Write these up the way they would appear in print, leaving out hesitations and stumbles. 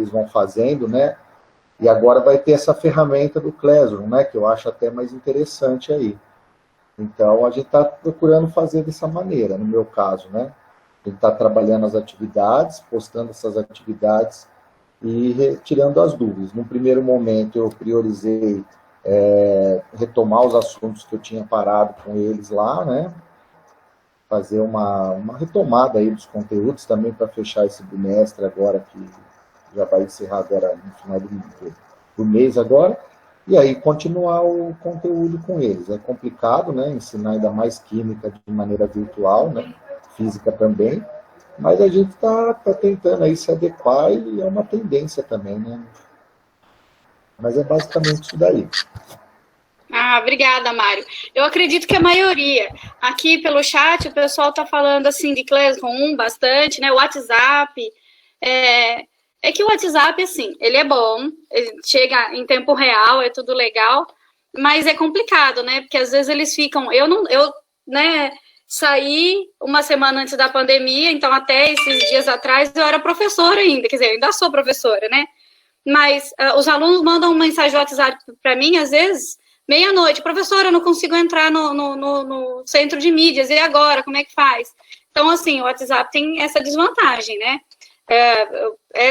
eles vão fazendo, né? E agora vai ter essa ferramenta do Classroom, né? Que eu acho até mais interessante aí. Então, a gente está procurando fazer dessa maneira, no meu caso, né? A gente está trabalhando as atividades, postando essas atividades e retirando as dúvidas. No primeiro momento, eu priorizei retomar os assuntos que eu tinha parado com eles lá, né? Fazer uma retomada aí dos conteúdos também para fechar esse bimestre agora, que já vai encerrar agora no final do mês agora, e aí continuar o conteúdo com eles. É complicado, né? Ensinar ainda mais química de maneira virtual, né? Física também, mas a gente está tentando aí se adequar e é uma tendência também, né? Mas é basicamente isso daí. Ah, obrigada, Mário. Eu acredito que a maioria. Aqui pelo chat, o pessoal está falando assim de Classroom bastante, né? O WhatsApp. É que o WhatsApp, assim, ele é bom, ele chega em tempo real, é tudo legal, mas é complicado, né? Porque às vezes eles ficam. Né, saí uma semana antes da pandemia, então até esses dias atrás eu era professora ainda, quer dizer, eu ainda sou professora, né? Mas os alunos mandam uma mensagem de WhatsApp para mim, às vezes, meia-noite, professora, eu não consigo entrar no centro de mídias, e agora, como é que faz? Então, assim, o WhatsApp tem essa desvantagem, né?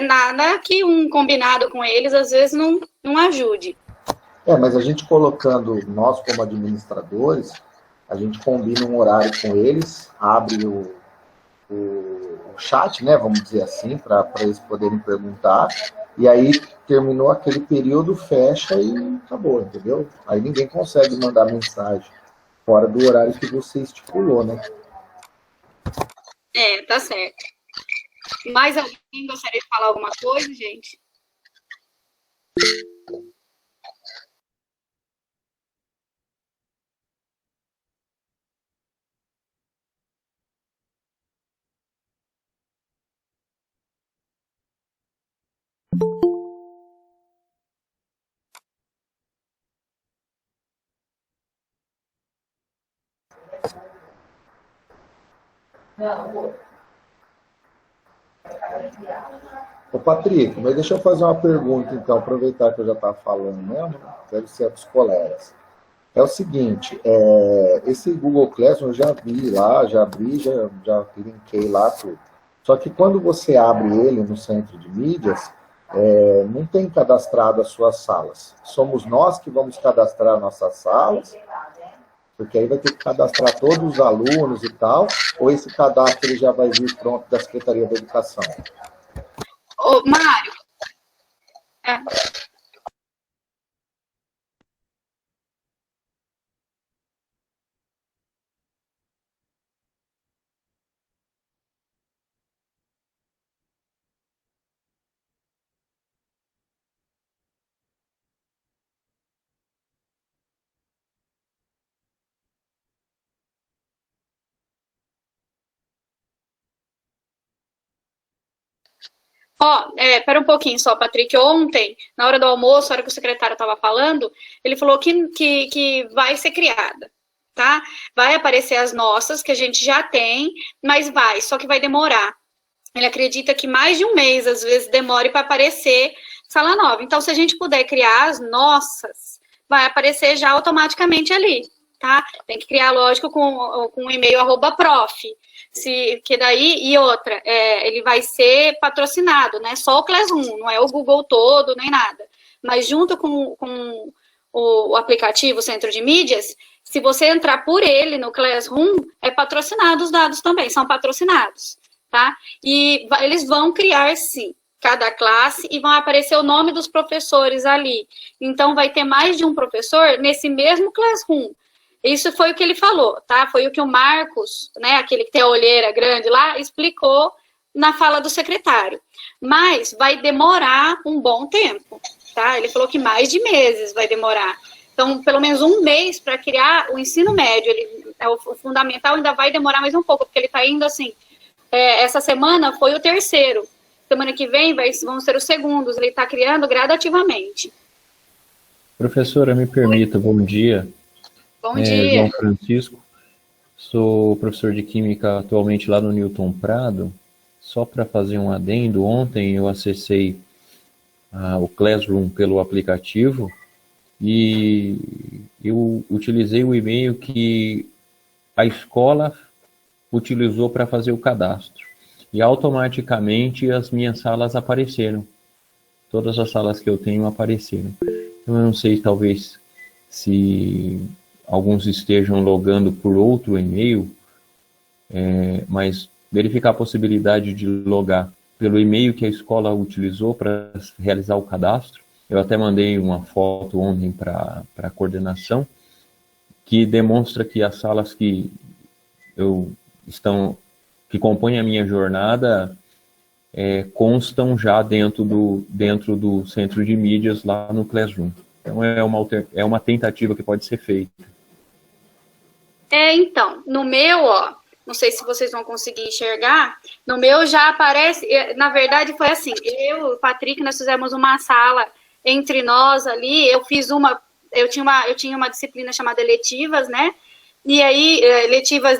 Nada que um combinado com eles, às vezes, não ajude. Mas a gente colocando, nós como administradores, a gente combina um horário com eles, abre o chat, né, vamos dizer assim, para eles poderem perguntar, e aí terminou aquele período, fecha e acabou, entendeu? Aí ninguém consegue mandar mensagem fora do horário que você estipulou, né? Tá certo. Mais alguém gostaria de falar alguma coisa, gente? Ô, Patrick, mas deixa eu fazer uma pergunta, então, aproveitar que eu já estava falando mesmo, deve ser dos colegas. É o seguinte, esse Google Classroom eu já vi lá, já abri, já linkei lá tudo. Só que quando você abre ele no centro de mídias, não tem cadastrado as suas salas. Somos nós que vamos cadastrar nossas salas, porque aí vai ter que cadastrar todos os alunos e tal, ou esse cadastro ele já vai vir pronto da Secretaria da Educação? Ô, Mário. Pera um pouquinho só, Patrick. Ontem, na hora do almoço, na hora que o secretário estava falando, ele falou que vai ser criada, tá? Vai aparecer as nossas, que a gente já tem, mas só que vai demorar. Ele acredita que mais de um mês, às vezes, demore para aparecer sala nova. Então, se a gente puder criar as nossas, vai aparecer já automaticamente ali, tá? Tem que criar, lógico, com o e-mail @prof. Que daí, e outra, ele vai ser patrocinado, né? Só o Classroom, não é o Google todo, nem nada. Mas junto com o aplicativo Centro de Mídias, se você entrar por ele no Classroom, é patrocinado os dados também, são patrocinados, tá? E eles vão criar, sim, cada classe e vão aparecer o nome dos professores ali. Então, vai ter mais de um professor nesse mesmo Classroom. Isso foi o que ele falou, tá? Foi o que o Marcos, né, aquele que tem a olheira grande lá, explicou na fala do secretário. Mas vai demorar um bom tempo, tá? Ele falou que mais de meses vai demorar. Então, pelo menos um mês para criar o ensino médio. O fundamental ainda vai demorar mais um pouco, porque ele está indo assim. Essa semana foi o terceiro. Semana que vem vão ser os segundos. Ele está criando gradativamente. Professora, me permita, bom dia. Bom dia. João Francisco, sou professor de Química atualmente lá no Newton Prado. Só para fazer um adendo, ontem eu acessei o Classroom pelo aplicativo e eu utilizei o e-mail que a escola utilizou para fazer o cadastro. E automaticamente as minhas salas apareceram. Todas as salas que eu tenho apareceram. Então eu não sei, talvez, se alguns estejam logando por outro e-mail, mas verificar a possibilidade de logar pelo e-mail que a escola utilizou para realizar o cadastro. Eu até mandei uma foto ontem para a coordenação, que demonstra que as salas que compõem a minha jornada constam já dentro do centro de mídias lá no Classroom. Então é uma tentativa que pode ser feita. Então, no meu, não sei se vocês vão conseguir enxergar, no meu já aparece, na verdade foi assim, eu e o Patrick, nós fizemos uma sala entre nós ali, eu tinha uma disciplina chamada letivas, né, e aí, letivas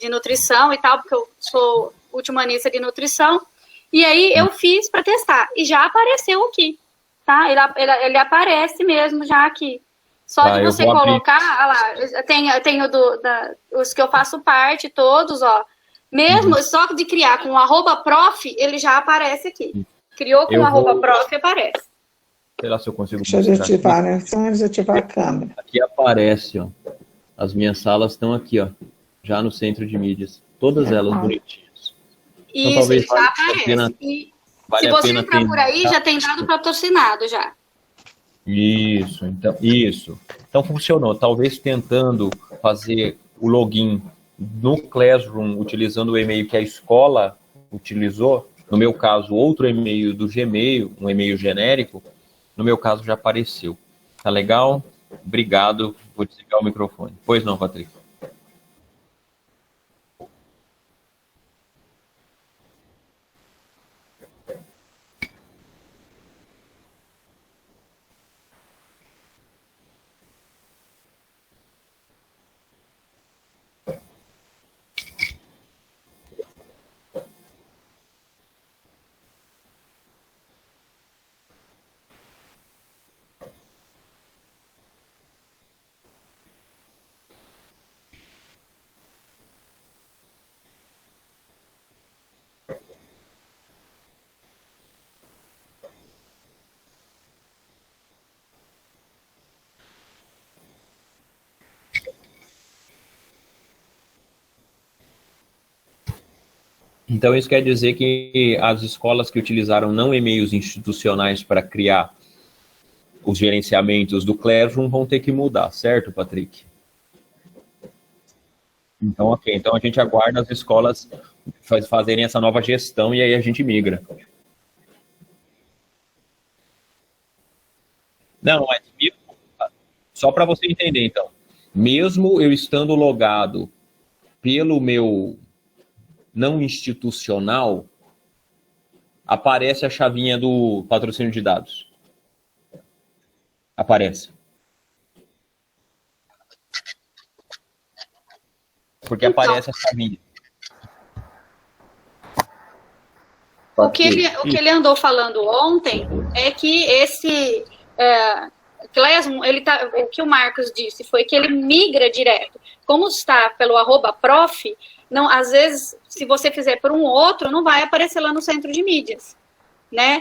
de nutrição e tal, porque eu sou ultimanista de nutrição, e aí eu fiz para testar, e já apareceu aqui, tá, ele aparece mesmo já aqui. Só de você colocar, olha lá, tenho os que eu faço parte, todos, mesmo só de criar com @prof, ele já aparece aqui. Criou com @prof, aparece. Sei lá se eu consigo mostrar. Deixa eu desativar, né? Então, desativar a câmera. Aqui aparece, as minhas salas estão aqui, já no centro de mídias. Todas elas bonitinhas. Isso, então, talvez já aparece. Se você entrar por aí, já tem dado patrocinado, já. Isso. Então funcionou. Talvez tentando fazer o login no Classroom, utilizando o e-mail que a escola utilizou, no meu caso, outro e-mail do Gmail, um e-mail genérico, no meu caso já apareceu. Tá legal? Obrigado. Vou desligar o microfone. Pois não, Patrick? Então, isso quer dizer que as escolas que utilizaram não e-mails institucionais para criar os gerenciamentos do Classroom vão ter que mudar, certo, Patrick? Então, ok. Então, a gente aguarda as escolas fazerem essa nova gestão e aí a gente migra. Não, mas só para você entender, então. Mesmo eu estando logado pelo meu não institucional, aparece a chavinha do patrocínio de dados. Aparece. Porque aparece a chavinha. O que ele andou falando ontem é que esse Classroom, o que o Marcos disse foi que ele migra direto. Como está pelo @prof, não, às vezes, se você fizer por um outro, não vai aparecer lá no centro de mídias, né?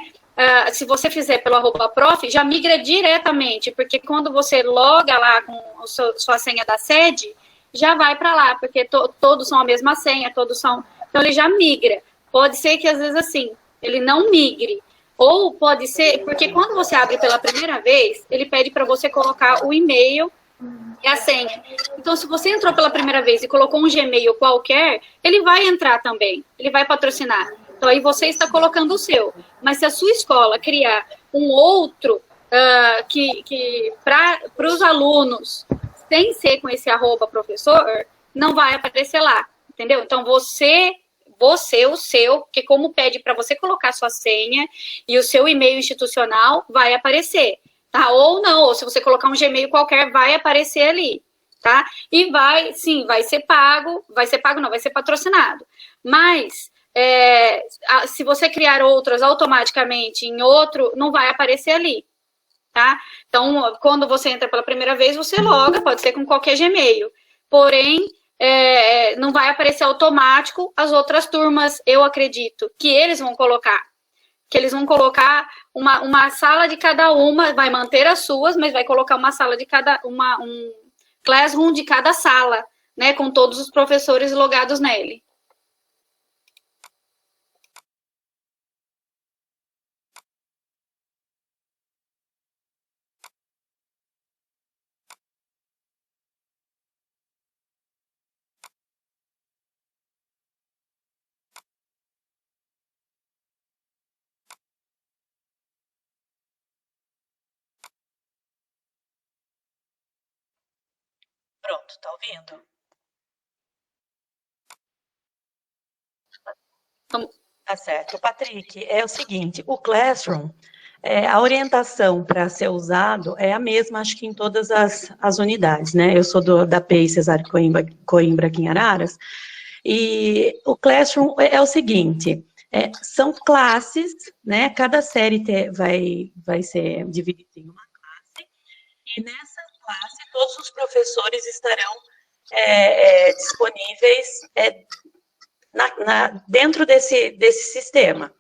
Se você fizer pelo @prof, já migra diretamente, porque quando você loga lá com sua senha da sede, já vai para lá, porque todos são a mesma senha, todos são... Então, ele já migra. Pode ser que, às vezes, assim, ele não migre. Ou pode ser... Porque quando você abre pela primeira vez, ele pede para você colocar o e-mail e a senha. Então, se você entrou pela primeira vez e colocou um Gmail qualquer, ele vai entrar também. Ele vai patrocinar. Então, aí você está colocando o seu. Mas se a sua escola criar um outro para os alunos, sem ser com esse @professor, não vai aparecer lá. Entendeu? Então, o seu, que como pede para você colocar sua senha e o seu e-mail institucional, vai aparecer. Tá? Ou não, ou se você colocar um Gmail qualquer, vai aparecer ali, tá? E vai ser pago não, vai ser patrocinado. Mas, se você criar outras automaticamente em outro, não vai aparecer ali, tá? Então, quando você entra pela primeira vez, você loga, pode ser com qualquer Gmail. Porém, não vai aparecer automático as outras turmas, eu acredito, que eles vão colocar. Que eles vão colocar uma sala de cada uma, vai manter as suas, mas vai colocar uma sala de cada, um classroom de cada sala, né, com todos os professores logados nele. Pronto, tá ouvindo? Tá certo. Patrick, é o seguinte, o Classroom, a orientação para ser usado é a mesma, acho que em todas as unidades, né? Eu sou da PEI Cesário Coimbra aqui em Araras, e o Classroom é o seguinte, são classes, né? Cada série vai ser dividida em uma classe, e nessa classe todos os professores estarão disponíveis dentro desse sistema.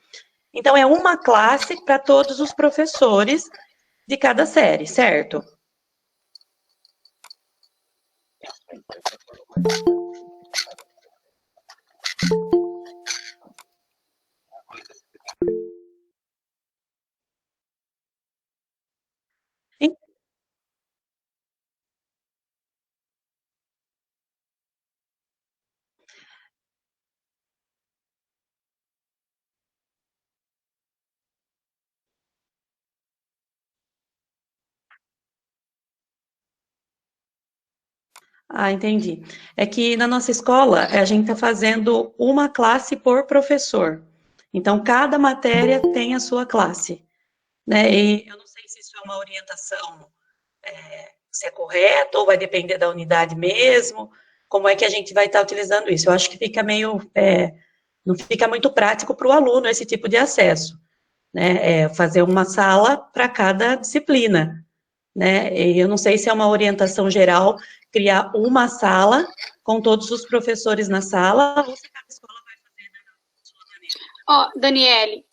Então, é uma classe para todos os professores de cada série, certo? Ah, entendi. É que na nossa escola, a gente está fazendo uma classe por professor. Então, cada matéria tem a sua classe, né? E eu não sei se isso é uma orientação, se é correto, ou vai depender da unidade mesmo, como é que a gente vai estar utilizando isso. Eu acho que fica meio, não fica muito prático para o aluno esse tipo de acesso, né? Fazer uma sala para cada disciplina, né? E eu não sei se é uma orientação geral criar uma sala com todos os professores na sala, ou se cada escola vai fazer da sua maneira. Daniele,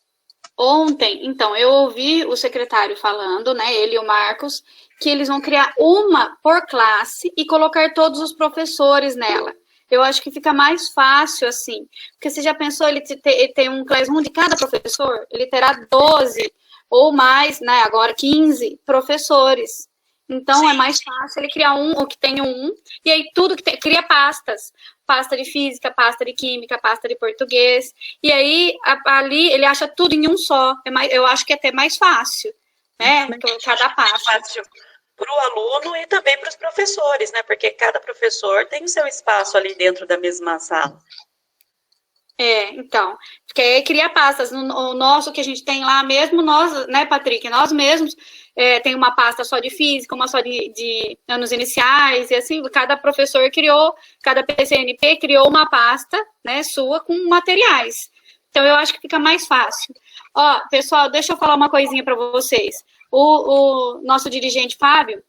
ontem, então, eu ouvi o secretário falando, né, ele e o Marcos, que eles vão criar uma por classe e colocar todos os professores nela. Eu acho que fica mais fácil assim, porque você já pensou, ele tem um classroom de cada professor, ele terá 12 ou mais, né, agora 15 professores. Então, sim, é mais fácil ele criar ou que tenha e aí tudo que cria pastas. Pasta de física, pasta de química, pasta de português. E aí, ali, ele acha tudo em um só. Eu acho que é até mais fácil, né? Cada pasta. Fácil para o aluno e também para os professores, né? Porque cada professor tem o seu espaço ali dentro da mesma sala. Então, porque aí cria pastas. O nosso que a gente tem lá mesmo, nós, né, Patrick, nós mesmos, tem uma pasta só de física, uma só de anos iniciais, e assim, cada professor cada PCNP criou uma pasta, né, sua com materiais. Então, eu acho que fica mais fácil. Pessoal, deixa eu falar uma coisinha para vocês. O nosso dirigente, Fábio,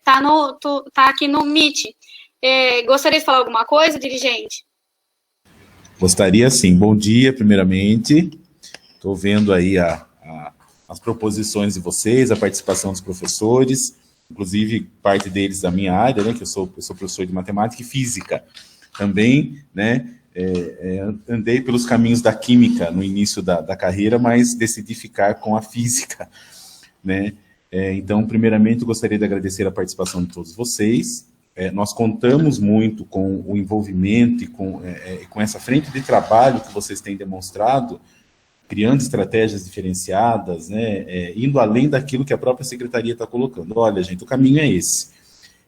tá aqui no Meet. Gostaria de falar alguma coisa, dirigente? Gostaria sim. Bom dia, primeiramente. Estou vendo aí as proposições de vocês, a participação dos professores, inclusive parte deles da minha área, né, que eu sou professor de matemática e física. Também, né, andei pelos caminhos da química no início da carreira, mas decidi ficar com a física, né. Então, primeiramente, eu gostaria de agradecer a participação de todos vocês. Nós contamos muito com o envolvimento e com essa frente de trabalho que vocês têm demonstrado, criando estratégias diferenciadas, né, indo além daquilo que a própria secretaria está colocando. Olha, gente, o caminho é esse.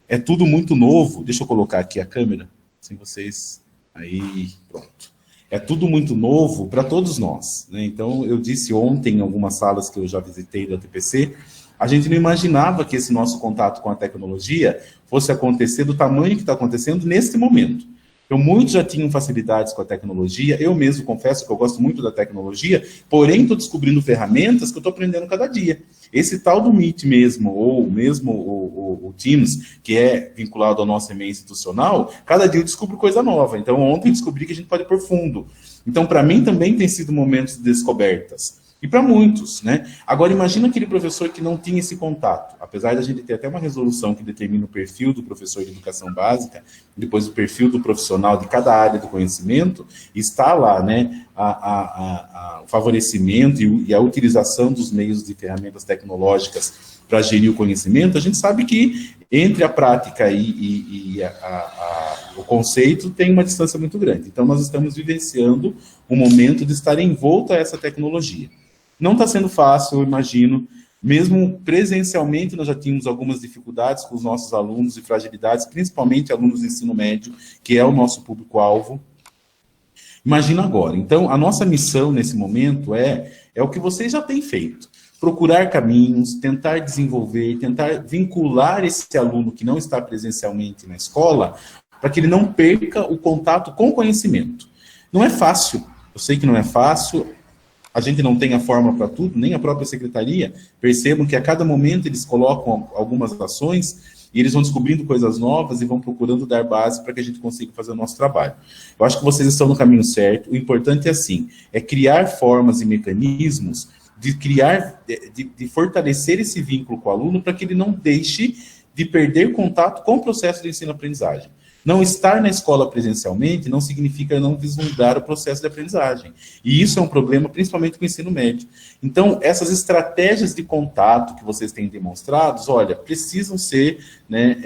É tudo muito novo. Deixa eu colocar aqui a câmera, sem vocês. Aí, pronto. É tudo muito novo para todos nós, né? Então, eu disse ontem em algumas salas que eu já visitei da TPC, a gente não imaginava que esse nosso contato com a tecnologia fosse acontecer do tamanho que está acontecendo neste momento. Então, muitos já tinham facilidades com a tecnologia. Eu mesmo confesso que eu gosto muito da tecnologia, porém estou descobrindo ferramentas que eu estou aprendendo cada dia. Esse tal do Meet mesmo, ou mesmo o Teams, que é vinculado ao nosso e-mail institucional, cada dia eu descubro coisa nova. Então, ontem eu descobri que a gente pode ir por fundo. Então, para mim também tem sido momentos de descobertas. E para muitos, né? Agora, imagina aquele professor que não tinha esse contato. Apesar da gente ter até uma resolução que determina o perfil do professor de educação básica, depois o perfil do profissional de cada área do conhecimento, está lá, né, o favorecimento e a utilização dos meios de ferramentas tecnológicas para gerir o conhecimento. A gente sabe que entre a prática e o conceito tem uma distância muito grande. Então, nós estamos vivenciando um momento de estar envolto a essa tecnologia. Não está sendo fácil, eu imagino. Mesmo presencialmente, nós já tínhamos algumas dificuldades com os nossos alunos e fragilidades, principalmente alunos do ensino médio, que é o nosso público-alvo. Imagina agora. Então, a nossa missão nesse momento é o que vocês já têm feito. Procurar caminhos, tentar desenvolver, tentar vincular esse aluno que não está presencialmente na escola, para que ele não perca o contato com o conhecimento. Não é fácil, eu sei que não é fácil, a gente não tem a fórmula para tudo, nem a própria secretaria. Percebam que a cada momento eles colocam algumas ações e eles vão descobrindo coisas novas e vão procurando dar base para que a gente consiga fazer o nosso trabalho. Eu acho que vocês estão no caminho certo. O importante é assim, é criar formas e mecanismos de fortalecer esse vínculo com o aluno para que ele não deixe de perder contato com o processo de ensino-aprendizagem. Não estar na escola presencialmente não significa não vislumbrar o processo de aprendizagem. E isso é um problema, principalmente com o ensino médio. Então, essas estratégias de contato que vocês têm demonstrado, olha, precisam ser, né,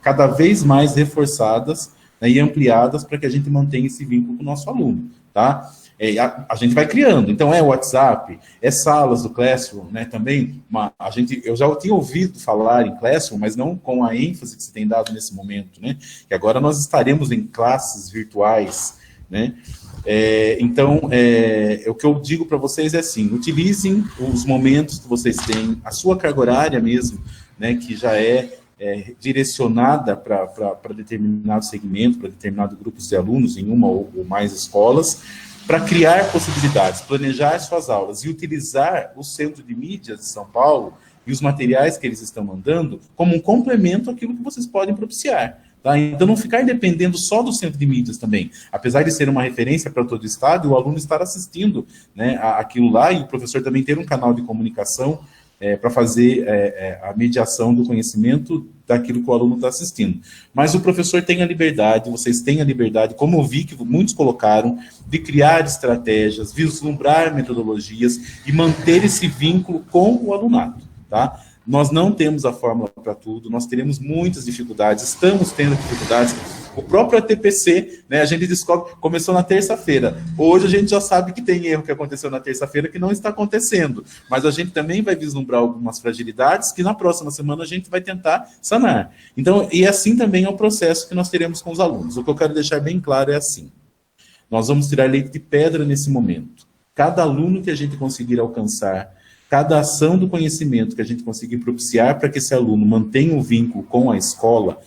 cada vez mais reforçadas, né, e ampliadas para que a gente mantenha esse vínculo com o nosso aluno, tá? A gente vai criando, então é o WhatsApp, é salas do Classroom, né, também, eu já tinha ouvido falar em Classroom, mas não com a ênfase que se tem dado nesse momento, né, que agora nós estaremos em classes virtuais, né, então, o que eu digo para vocês é assim, utilizem os momentos que vocês têm, a sua carga horária mesmo, né, que já é direcionada para determinado segmento, para determinado grupo de alunos em uma ou mais escolas, para criar possibilidades, planejar suas aulas e utilizar o Centro de Mídias de São Paulo e os materiais que eles estão mandando como um complemento àquilo que vocês podem propiciar. Tá? Então, não ficar dependendo só do Centro de Mídias também. Apesar de ser uma referência para todo o estado, o aluno estar assistindo, né, aquilo lá e o professor também ter um canal de comunicação para fazer a mediação do conhecimento daquilo que o aluno está assistindo. Mas o professor tem a liberdade, vocês têm a liberdade, como eu vi que muitos colocaram, de criar estratégias, vislumbrar metodologias e manter esse vínculo com o alunado, tá? Nós não temos a fórmula para tudo, nós teremos muitas dificuldades, estamos tendo dificuldades. O próprio ATPC, né, a gente descobre, começou na terça-feira. Hoje a gente já sabe que tem erro que aconteceu na terça-feira que não está acontecendo. Mas a gente também vai vislumbrar algumas fragilidades que na próxima semana a gente vai tentar sanar. Então, e assim também é o processo que nós teremos com os alunos. O que eu quero deixar bem claro é assim. Nós vamos tirar leite de pedra nesse momento. Cada aluno que a gente conseguir alcançar, cada ação do conhecimento que a gente conseguir propiciar para que esse aluno mantenha o vínculo com a escola,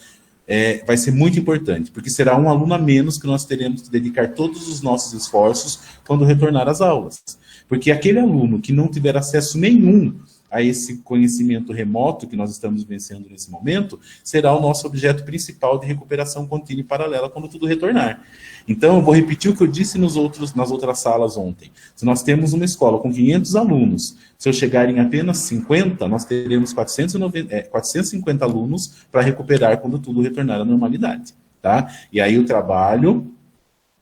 vai ser muito importante, porque será um aluno a menos que nós teremos que dedicar todos os nossos esforços quando retornar às aulas. Porque aquele aluno que não tiver acesso nenhum a esse conhecimento remoto que nós estamos vencendo nesse momento, será o nosso objeto principal de recuperação contínua e paralela quando tudo retornar. Então, eu vou repetir o que eu disse nas outras salas ontem. Se nós temos uma escola com 500 alunos, se eu chegar em apenas 50, nós teremos 450 alunos para recuperar quando tudo retornar à normalidade. Tá? E aí o trabalho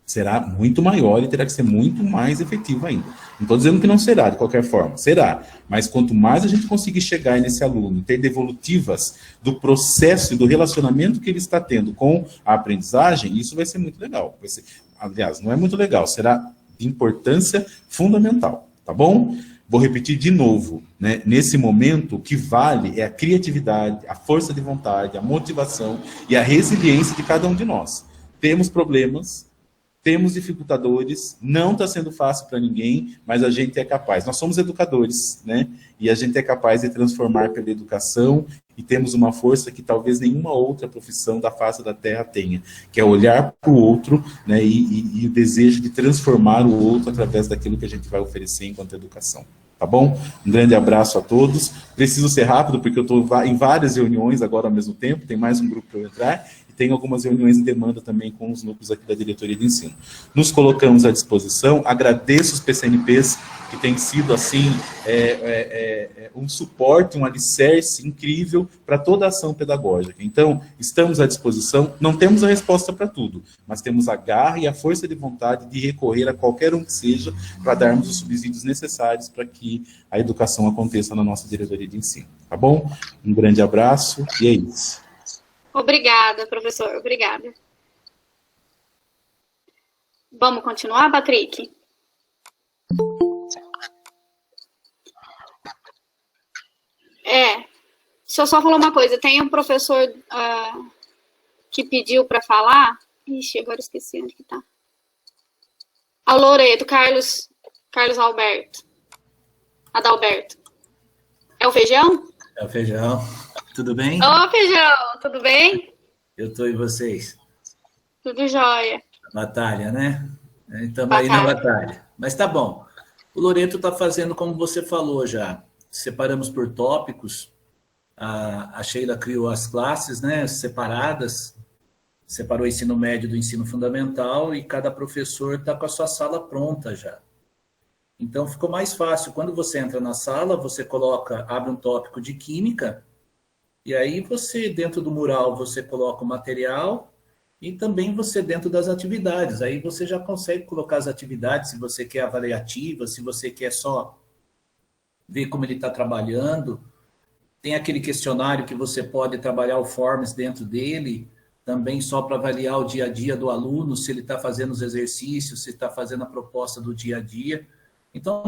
será muito maior e terá que ser muito mais efetivo ainda. Não estou dizendo que não será, de qualquer forma, será. Mas quanto mais a gente conseguir chegar nesse aluno, ter devolutivas do processo e do relacionamento que ele está tendo com a aprendizagem, isso vai ser muito legal. Vai ser, aliás, não é muito legal, será de importância fundamental, tá bom? Vou repetir de novo, né? Nesse momento, o que vale é a criatividade, a força de vontade, a motivação e a resiliência de cada um de nós. Temos problemas, temos dificultadores, não está sendo fácil para ninguém, mas a gente é capaz. Nós somos educadores, né? E a gente é capaz de transformar pela educação e temos uma força que talvez nenhuma outra profissão da face da Terra tenha, que é olhar para o outro, né? E o desejo de transformar o outro através daquilo que a gente vai oferecer enquanto educação. Tá bom? Um grande abraço a todos. Preciso ser rápido, porque eu estou em várias reuniões agora ao mesmo tempo, tem mais um grupo para eu entrar, e tem algumas reuniões em demanda também com os núcleos aqui da diretoria de ensino. Nos colocamos à disposição, agradeço os PCNPs, que têm sido, assim, um suporte, um alicerce incrível para toda a ação pedagógica. Então, estamos à disposição, não temos a resposta para tudo, mas temos a garra e a força de vontade de recorrer a qualquer um que seja, para darmos os subsídios necessários para que a educação aconteça na nossa diretoria de ensino. Tá bom? Um grande abraço e é isso. Obrigada, professor. Obrigada. Vamos continuar, Patrick? Deixa eu só falar uma coisa. Tem um professor que pediu para falar. Ixi, agora esqueci onde que tá. A Loreto, Carlos Alberto. Adalberto. É o Feijão? É o Feijão. Tudo bem? Ô, Feijão, tudo bem? Eu tô e vocês? Tudo jóia. Batalha, né? Estamos aí na batalha. Mas tá bom. O Loreto está fazendo como você falou já. Separamos por tópicos. A Sheila criou as classes, né, separadas. Separou o ensino médio do ensino fundamental e cada professor está com a sua sala pronta já. Então ficou mais fácil. Quando você entra na sala, você abre um tópico de química. E aí você, dentro do mural, você coloca o material e também você dentro das atividades. Aí você já consegue colocar as atividades, se você quer avaliativa, se você quer só ver como ele está trabalhando. Tem aquele questionário que você pode trabalhar o Forms dentro dele, também só para avaliar o dia a dia do aluno, se ele está fazendo os exercícios, se está fazendo a proposta do dia a dia. Então,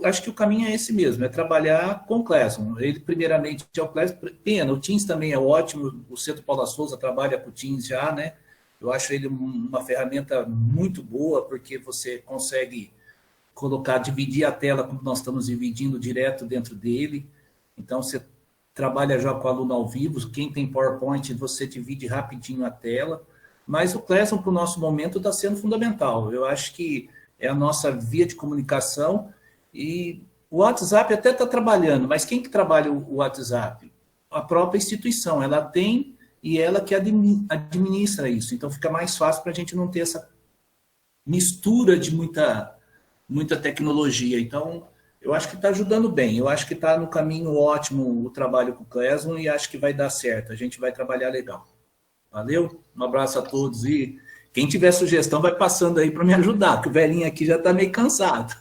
acho que o caminho é esse mesmo, é trabalhar com o Classroom. Ele, primeiramente, é o Classroom. Pena, o Teams também é ótimo, o Centro Paula Souza trabalha com o Teams já, né? Eu acho ele uma ferramenta muito boa, porque você consegue dividir a tela como nós estamos dividindo direto dentro dele. Então, você trabalha já com o aluno ao vivo, quem tem PowerPoint, você divide rapidinho a tela. Mas o Classroom, para o nosso momento, está sendo fundamental. Eu acho que é a nossa via de comunicação. E o WhatsApp até está trabalhando, mas quem que trabalha o WhatsApp? A própria instituição, ela tem e ela que administra isso. Então fica mais fácil para a gente não ter essa mistura de muita tecnologia. Então, eu acho que está ajudando bem, eu acho que está no caminho ótimo o trabalho com o Classroom e acho que vai dar certo, a gente vai trabalhar legal. Valeu? Um abraço a todos e quem tiver sugestão vai passando aí para me ajudar, porque o velhinho aqui já está meio cansado.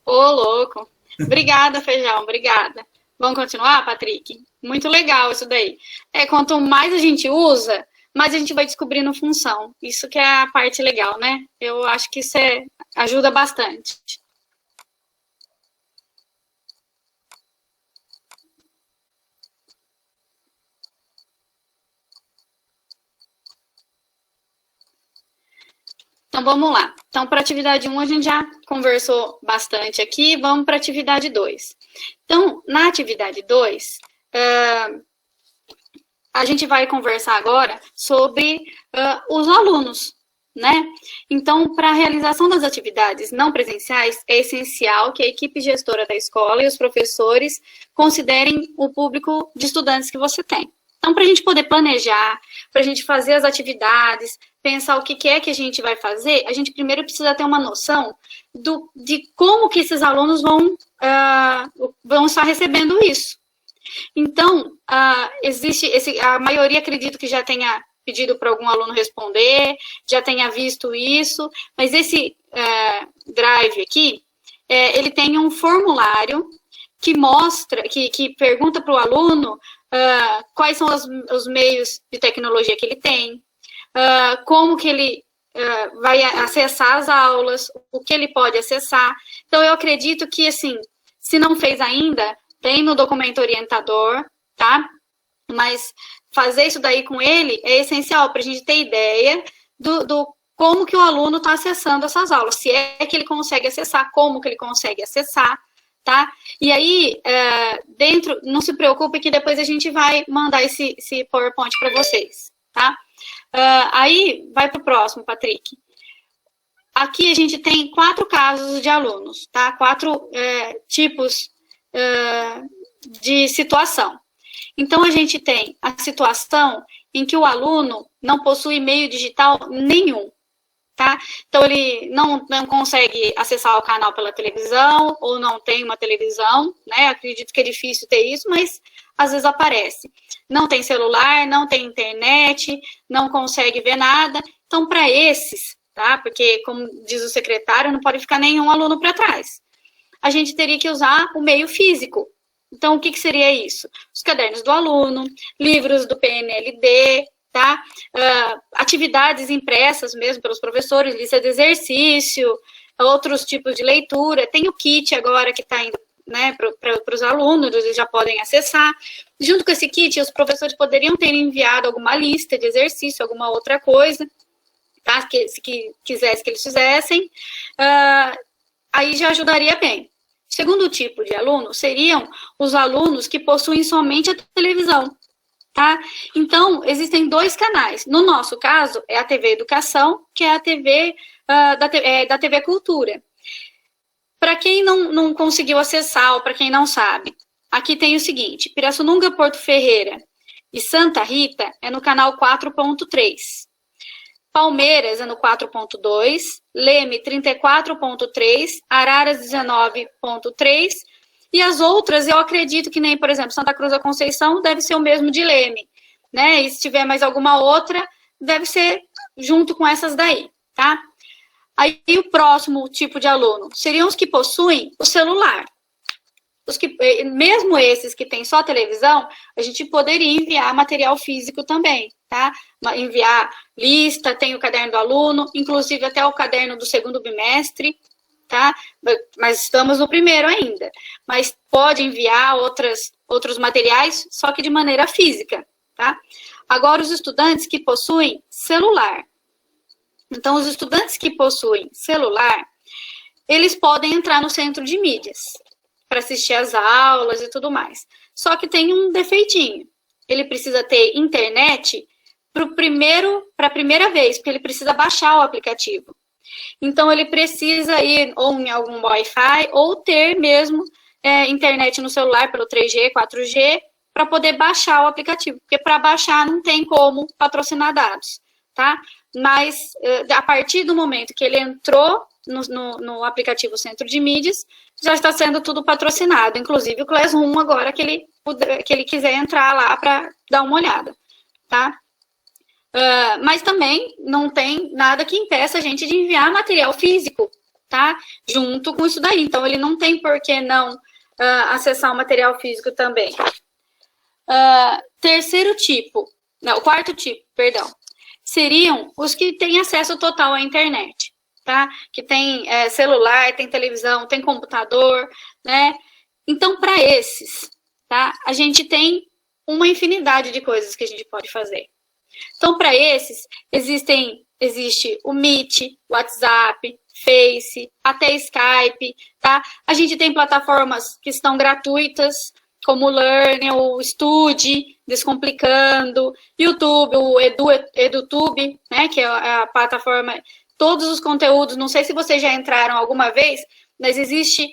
Ô, louco. Obrigada, Feijão, obrigada. Vamos continuar, Patrick? Muito legal isso daí. Quanto mais a gente usa, mais a gente vai descobrindo função. Isso que é a parte legal, né? Eu acho que isso ajuda bastante. Então, vamos lá. Então, para a atividade 1, a gente já conversou bastante aqui. Vamos para a atividade 2. Então, na atividade 2, a gente vai conversar agora sobre os alunos, né? Então, para a realização das atividades não presenciais, é essencial que a equipe gestora da escola e os professores considerem o público de estudantes que você tem. Então, para a gente poder planejar, para a gente fazer as atividades, pensar o que é que a gente vai fazer, a gente primeiro precisa ter uma noção de como que esses alunos vão estar recebendo isso. Então, a maioria acredito que já tenha pedido para algum aluno responder, já tenha visto isso, mas esse drive aqui, ele tem um formulário que mostra, que pergunta para o aluno quais são os meios de tecnologia que ele tem, como que ele vai acessar as aulas, o que ele pode acessar. Então, eu acredito que, assim, se não fez ainda, tem no documento orientador, tá? Mas fazer isso daí com ele é essencial para a gente ter ideia como que o aluno está acessando essas aulas, se é que ele consegue acessar, como que ele consegue acessar, tá? E aí, não se preocupe que depois a gente vai mandar esse PowerPoint para vocês, tá? Aí, vai para o próximo, Patrick. Aqui a gente tem 4 casos de alunos, tá? 4 tipos de situação. Então, a gente tem a situação em que o aluno não possui meio digital nenhum, tá? Então, ele não consegue acessar o canal pela televisão, ou não tem uma televisão, né? Acredito que é difícil ter isso, mas às vezes aparece. Não tem celular, não tem internet, não consegue ver nada. Então, para esses, tá? Porque, como diz o secretário, não pode ficar nenhum aluno para trás. A gente teria que usar o meio físico. Então, o que seria isso? Os cadernos do aluno, livros do PNLD, tá? Atividades impressas mesmo pelos professores, lista de exercício, outros tipos de leitura. Tem o kit agora que está indo, né, para os alunos, eles já podem acessar. Junto com esse kit, os professores poderiam ter enviado alguma lista de exercício, alguma outra coisa, tá? Se quisesse que eles fizessem. Aí já ajudaria bem. Segundo tipo de aluno seriam os alunos que possuem somente a televisão, tá? Então, existem 2 canais. No nosso caso, é a TV Educação, que é a TV da TV Cultura. Para quem não conseguiu acessar, ou para quem não sabe, aqui tem o seguinte: Pirassununga, Porto Ferreira e Santa Rita é no canal 4.3. Palmeiras é no 4.2, Leme 34.3, Araras 19.3, e as outras eu acredito que nem, por exemplo, Santa Cruz da Conceição deve ser o mesmo de Leme, né? E se tiver mais alguma outra, deve ser junto com essas daí, tá? Aí o próximo tipo de aluno seriam os que possuem o celular. Mesmo esses que têm só televisão, a gente poderia enviar material físico também, tá? Enviar lista, tem o caderno do aluno, inclusive até o caderno do 2º bimestre, tá? Mas estamos no 1º ainda. Mas pode enviar outros materiais, só que de maneira física, tá? Agora, os estudantes que possuem celular. Então, os estudantes que possuem celular, eles podem entrar no centro de mídias para assistir às aulas e tudo mais. Só que tem um defeitinho. Ele precisa ter internet para a primeira vez, porque ele precisa baixar o aplicativo. Então, ele precisa ir ou em algum Wi-Fi, ou ter mesmo internet no celular pelo 3G, 4G, para poder baixar o aplicativo. Porque para baixar não tem como patrocinar dados, tá? Mas, a partir do momento que ele entrou no aplicativo Centro de Mídias, já está sendo tudo patrocinado, inclusive o Classroom agora que ele quiser entrar lá para dar uma olhada, tá? Mas também não tem nada que impeça a gente de enviar material físico, tá? Junto com isso daí, então ele não tem por que não acessar o material físico também. O quarto tipo, perdão, seriam os que têm acesso total à internet, tá? Que tem celular, tem televisão, tem computador, né? Então, para esses, tá? A gente tem uma infinidade de coisas que a gente pode fazer. Então, para esses, existe o Meet, WhatsApp, Face, até Skype, tá? A gente tem plataformas que estão gratuitas, como o Learn, o Study, Descomplicando, YouTube, o EduTube, né? Que é a plataforma, todos os conteúdos, não sei se vocês já entraram alguma vez, mas existe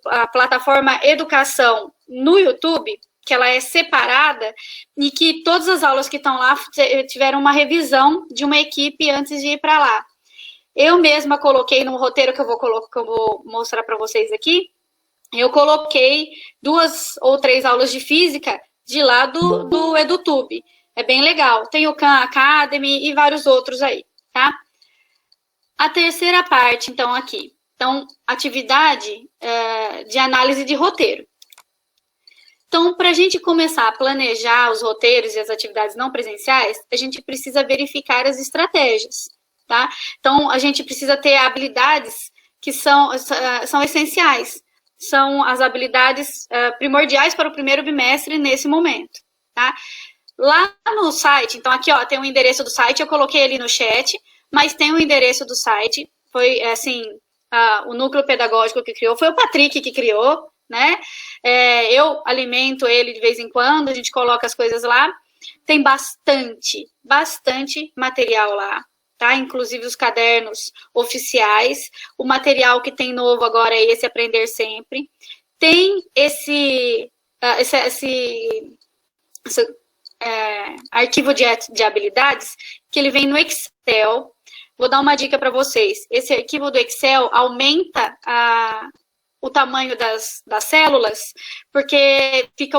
a plataforma Educação no YouTube, que ela é separada, e que todas as aulas que estão lá tiveram uma revisão de uma equipe antes de ir para lá. Eu mesma coloquei no roteiro que eu vou mostrar para vocês aqui, eu coloquei 2 ou 3 aulas de física de lá do EduTube. É bem legal. Tem o Khan Academy e vários outros aí, tá? A terceira parte, então, aqui. Então, atividade de análise de roteiro. Então, para a gente começar a planejar os roteiros e as atividades não presenciais, a gente precisa verificar as estratégias, tá? Então, a gente precisa ter habilidades que são essenciais. São as habilidades primordiais para o 1º bimestre nesse momento, tá? Lá no site, então aqui, ó, tem o endereço do site, eu coloquei ali no chat, mas tem o endereço do site, foi, assim, o núcleo pedagógico que criou, foi o Patrick que criou, né? Eu alimento ele de vez em quando, a gente coloca as coisas lá, tem bastante material lá, tá? Inclusive os cadernos oficiais, o material que tem novo agora é esse Aprender Sempre, tem esse arquivo de habilidades, que ele vem no Excel. Vou dar uma dica para vocês. Esse arquivo do Excel aumenta o tamanho das células, porque fica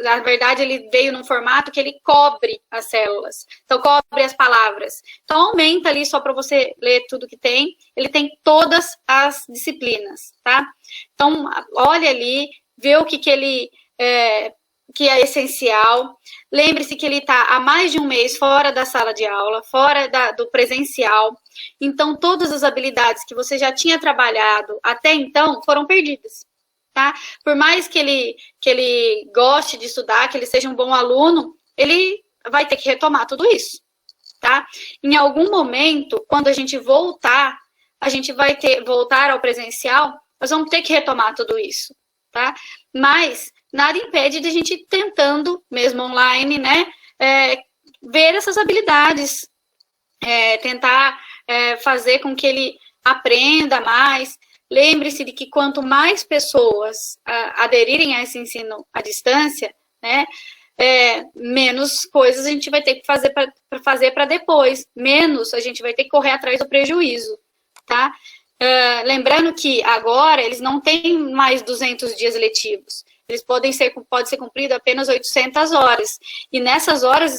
na verdade, ele veio num formato que ele cobre as células. Então, cobre as palavras. Então, aumenta ali só para você ler tudo que tem. Ele tem todas as disciplinas, tá? Então, olha ali, vê o que que é essencial. Lembre-se que ele está há mais de um mês fora da sala de aula, fora do presencial. Então, todas as habilidades que você já tinha trabalhado até então foram perdidas, tá? Por mais que ele goste de estudar, que ele seja um bom aluno, ele vai ter que retomar tudo isso, tá? Em algum momento, quando a gente voltar, a gente vai voltar ao presencial, nós vamos ter que retomar tudo isso, tá? Mas nada impede de a gente ir tentando, mesmo online, né, ver essas habilidades, tentar fazer com que ele aprenda mais. Lembre-se de que quanto mais pessoas aderirem a esse ensino à distância, né, menos coisas a gente vai ter que fazer para depois, menos a gente vai ter que correr atrás do prejuízo, tá? Lembrando que agora eles não têm mais 200 dias letivos. Eles pode ser cumprido apenas 800 horas. E nessas horas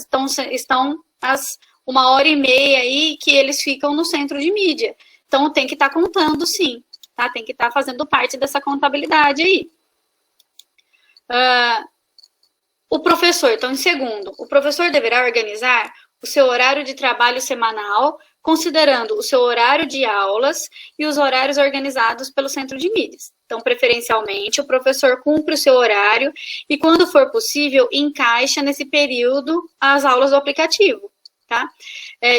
estão as 1h30 aí que eles ficam no centro de mídia. Então, tem que estar contando, sim. Tá? Tem que estar fazendo parte dessa contabilidade aí. O professor, então, em segundo, o professor deverá organizar o seu horário de trabalho semanal, considerando o seu horário de aulas e os horários organizados pelo centro de mídias. Então, preferencialmente, o professor cumpre o seu horário e, quando for possível, encaixa nesse período as aulas do aplicativo, tá?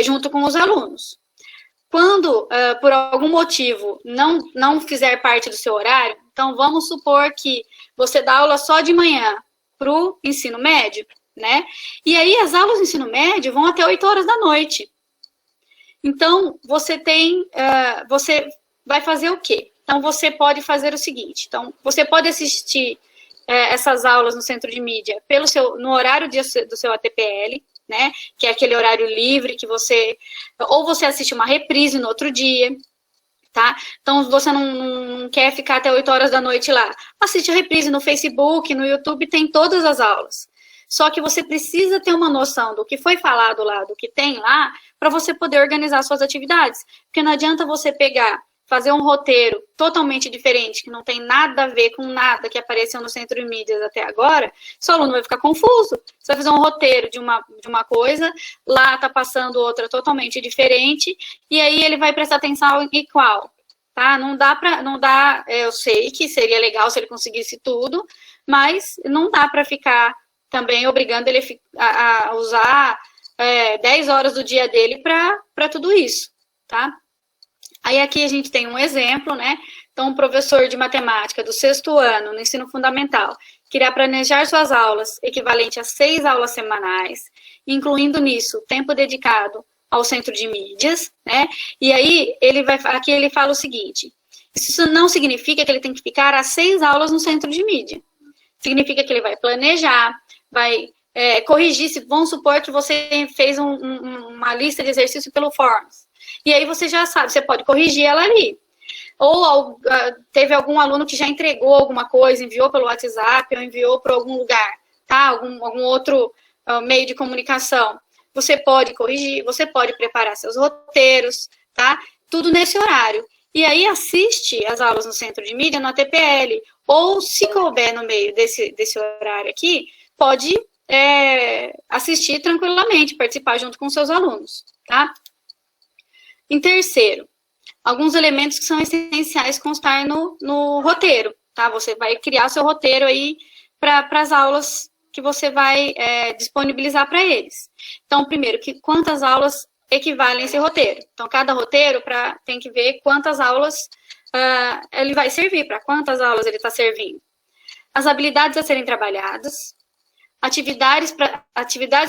Junto com os alunos. Quando, por algum motivo, não fizer parte do seu horário, então vamos supor que você dá aula só de manhã para o ensino médio, né? E aí as aulas do ensino médio vão até 8 horas da noite. Então, você vai fazer o quê? Então, você pode fazer o seguinte. Então, você pode assistir essas aulas no centro de mídia no horário do seu ATPL, né? Que é aquele horário livre que ou você assiste uma reprise no outro dia, tá? Então, você não quer ficar até 8 horas da noite lá. Assiste a reprise no Facebook, no YouTube, tem todas as aulas. Só que você precisa ter uma noção do que foi falado lá, do que tem lá, para você poder organizar suas atividades. Porque não adianta você fazer um roteiro totalmente diferente, que não tem nada a ver com nada que apareceu no centro de mídias até agora, seu aluno vai ficar confuso. Você vai fazer um roteiro de uma coisa, lá está passando outra totalmente diferente, e aí ele vai prestar atenção em qual, tá? Não dá, eu sei que seria legal se ele conseguisse tudo, mas não dá para ficar também obrigando ele a usar 10 horas do dia dele para tudo isso, tá? Aí aqui a gente tem um exemplo, né? Então, um professor de matemática do 6º ano, no ensino fundamental, que irá planejar suas aulas equivalente a 6 aulas semanais, incluindo nisso tempo dedicado ao centro de mídias, né? E aí, aqui ele fala o seguinte: isso não significa que ele tem que ficar às 6 aulas no centro de mídia. Significa que ele vai planejar, vai corrigir, vamos supor que você fez uma lista de exercício pelo Forms. E aí você já sabe, você pode corrigir ela ali. Ou teve algum aluno que já entregou alguma coisa, enviou pelo WhatsApp ou enviou para algum lugar, tá? Algum outro meio de comunicação. Você pode corrigir, você pode preparar seus roteiros, tá? Tudo nesse horário. E aí assiste as aulas no centro de mídia, no ATPL. Ou, se couber no meio desse horário aqui, pode assistir tranquilamente, participar junto com seus alunos, tá? Em terceiro, alguns elementos que são essenciais constar no roteiro, tá? Você vai criar seu roteiro aí para as aulas que você vai disponibilizar para eles. Então, primeiro, quantas aulas equivalem a esse roteiro. Então, cada roteiro tem que ver quantas aulas ele vai servir, para quantas aulas ele está servindo. As habilidades a serem trabalhadas, atividades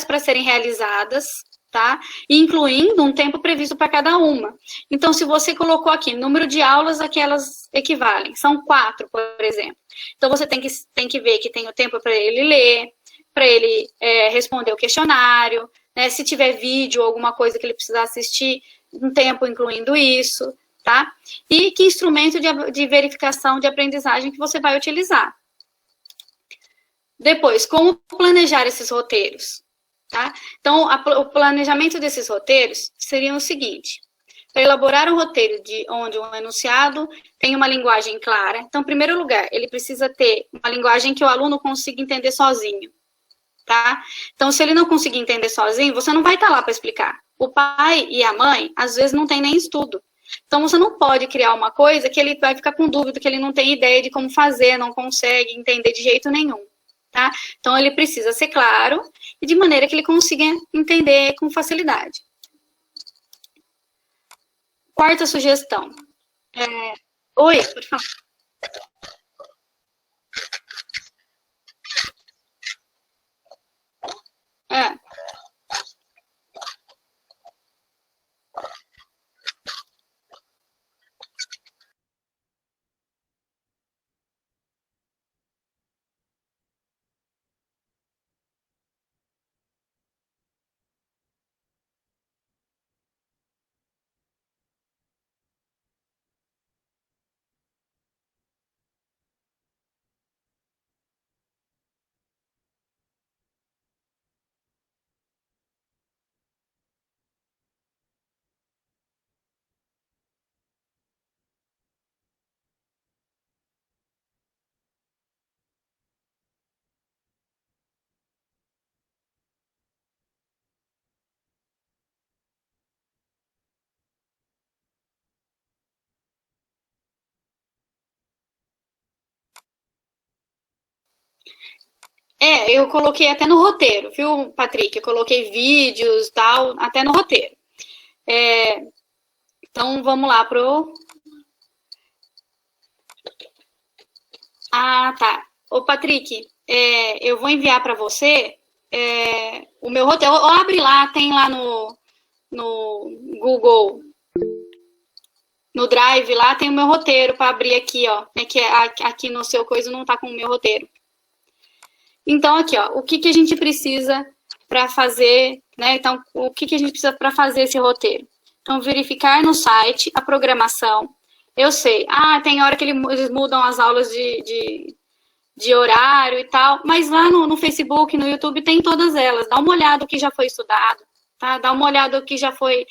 para serem realizadas, tá? Incluindo um tempo previsto para cada uma. Então, se você colocou aqui número de aulas a que elas equivalem, são 4, por exemplo. Então, você tem que ver que tem o tempo para ele ler, para ele responder o questionário, né? Se tiver vídeo ou alguma coisa que ele precisar assistir, um tempo incluindo isso, tá? E que instrumento de verificação de aprendizagem que você vai utilizar. Depois, como planejar esses roteiros, tá? Então, o planejamento desses roteiros seria o seguinte: para elaborar um roteiro onde um enunciado tem uma linguagem clara. Então, em primeiro lugar, ele precisa ter uma linguagem que o aluno consiga entender sozinho, tá? Então, se ele não conseguir entender sozinho, você não vai estar lá para explicar. O pai e a mãe, às vezes, não tem nem estudo. Então, você não pode criar uma coisa que ele vai ficar com dúvida, que ele não tem ideia de como fazer, não consegue entender de jeito nenhum, tá? Então, ele precisa ser claro e de maneira que ele consiga entender com facilidade. Quarta sugestão. Oi, pode falar. Eu coloquei até no roteiro, viu, Patrick? Eu coloquei vídeos, tal, até no roteiro. Então, vamos lá pro... Ah, tá. Ô, Patrick, eu vou enviar para você o meu roteiro. Abre lá, tem lá no Google, no Drive, lá tem o meu roteiro para abrir aqui, ó. Que aqui no seu coisa não tá com o meu roteiro. Então, aqui, ó, o que a gente precisa para fazer, né? Então, o que a gente precisa para fazer esse roteiro? Então, verificar no site a programação. Eu sei, tem hora que eles mudam as aulas de horário e tal, mas lá no Facebook, no YouTube, tem todas elas. Dá uma olhada no que já foi estudado, tá? Dá uma olhada no que já foi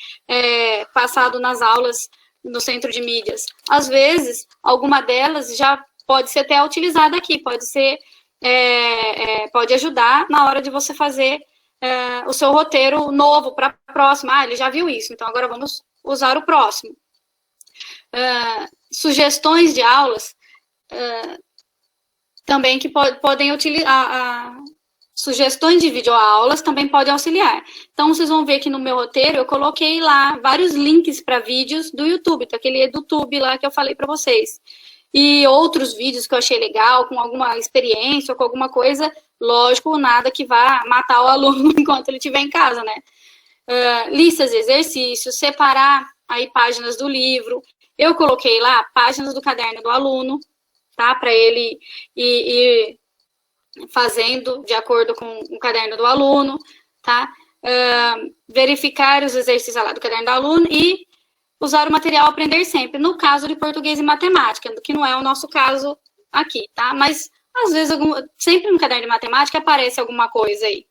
passado nas aulas no centro de mídias. Às vezes, alguma delas já pode ser até utilizada aqui, pode ser... pode ajudar na hora de você fazer o seu roteiro novo para a próxima. Ele já viu isso, então agora vamos usar o próximo. Sugestões de aulas também que podem utilizar. Sugestões de videoaulas também podem auxiliar. Então, vocês vão ver que no meu roteiro eu coloquei lá vários links para vídeos do YouTube, então aquele EduTube lá que eu falei para vocês. E outros vídeos que eu achei legal, com alguma experiência ou com alguma coisa, lógico, nada que vá matar o aluno enquanto ele estiver em casa, né? Listas de exercícios, separar aí páginas do livro. Eu coloquei lá páginas do caderno do aluno, tá? Para ele ir fazendo de acordo com o caderno do aluno, tá? Verificar os exercícios lá do caderno do aluno e usar o material Aprender Sempre, no caso de português e matemática, que não é o nosso caso aqui, tá? Mas, às vezes, sempre no caderno de matemática aparece alguma coisa aí,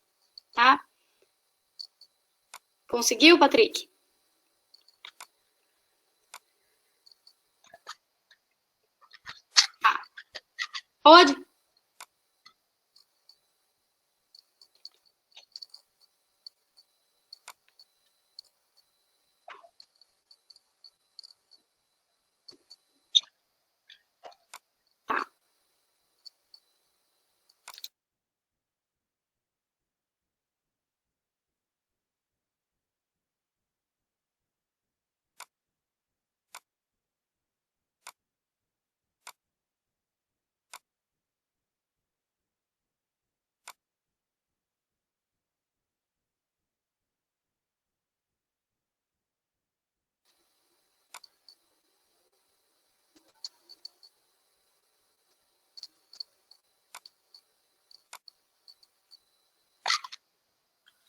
tá? Conseguiu, Patrick? Tá. Pode?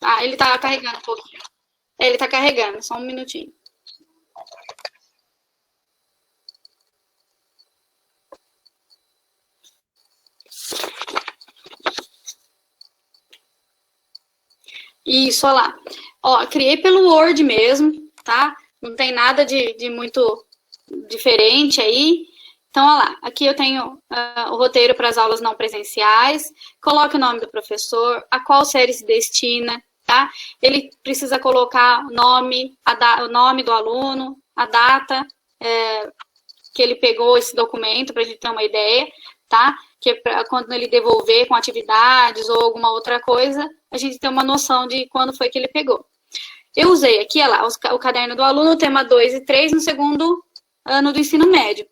Tá, ele tá carregando um pouquinho. Ele tá carregando, só um minutinho. Isso, olha lá. Ó, criei pelo Word mesmo, tá? Não tem nada de muito diferente aí. Então, olha lá. Aqui eu tenho o roteiro para as aulas não presenciais. Coloque o nome do professor, a qual série se destina, tá? Ele precisa colocar o nome do aluno, a data que ele pegou esse documento, para a gente ter uma ideia, tá? Que é pra, quando ele devolver com atividades ou alguma outra coisa, a gente tem uma noção de quando foi que ele pegou. Eu usei aqui, olha lá, o caderno do aluno, tema 2 e 3, no segundo ano do ensino médio,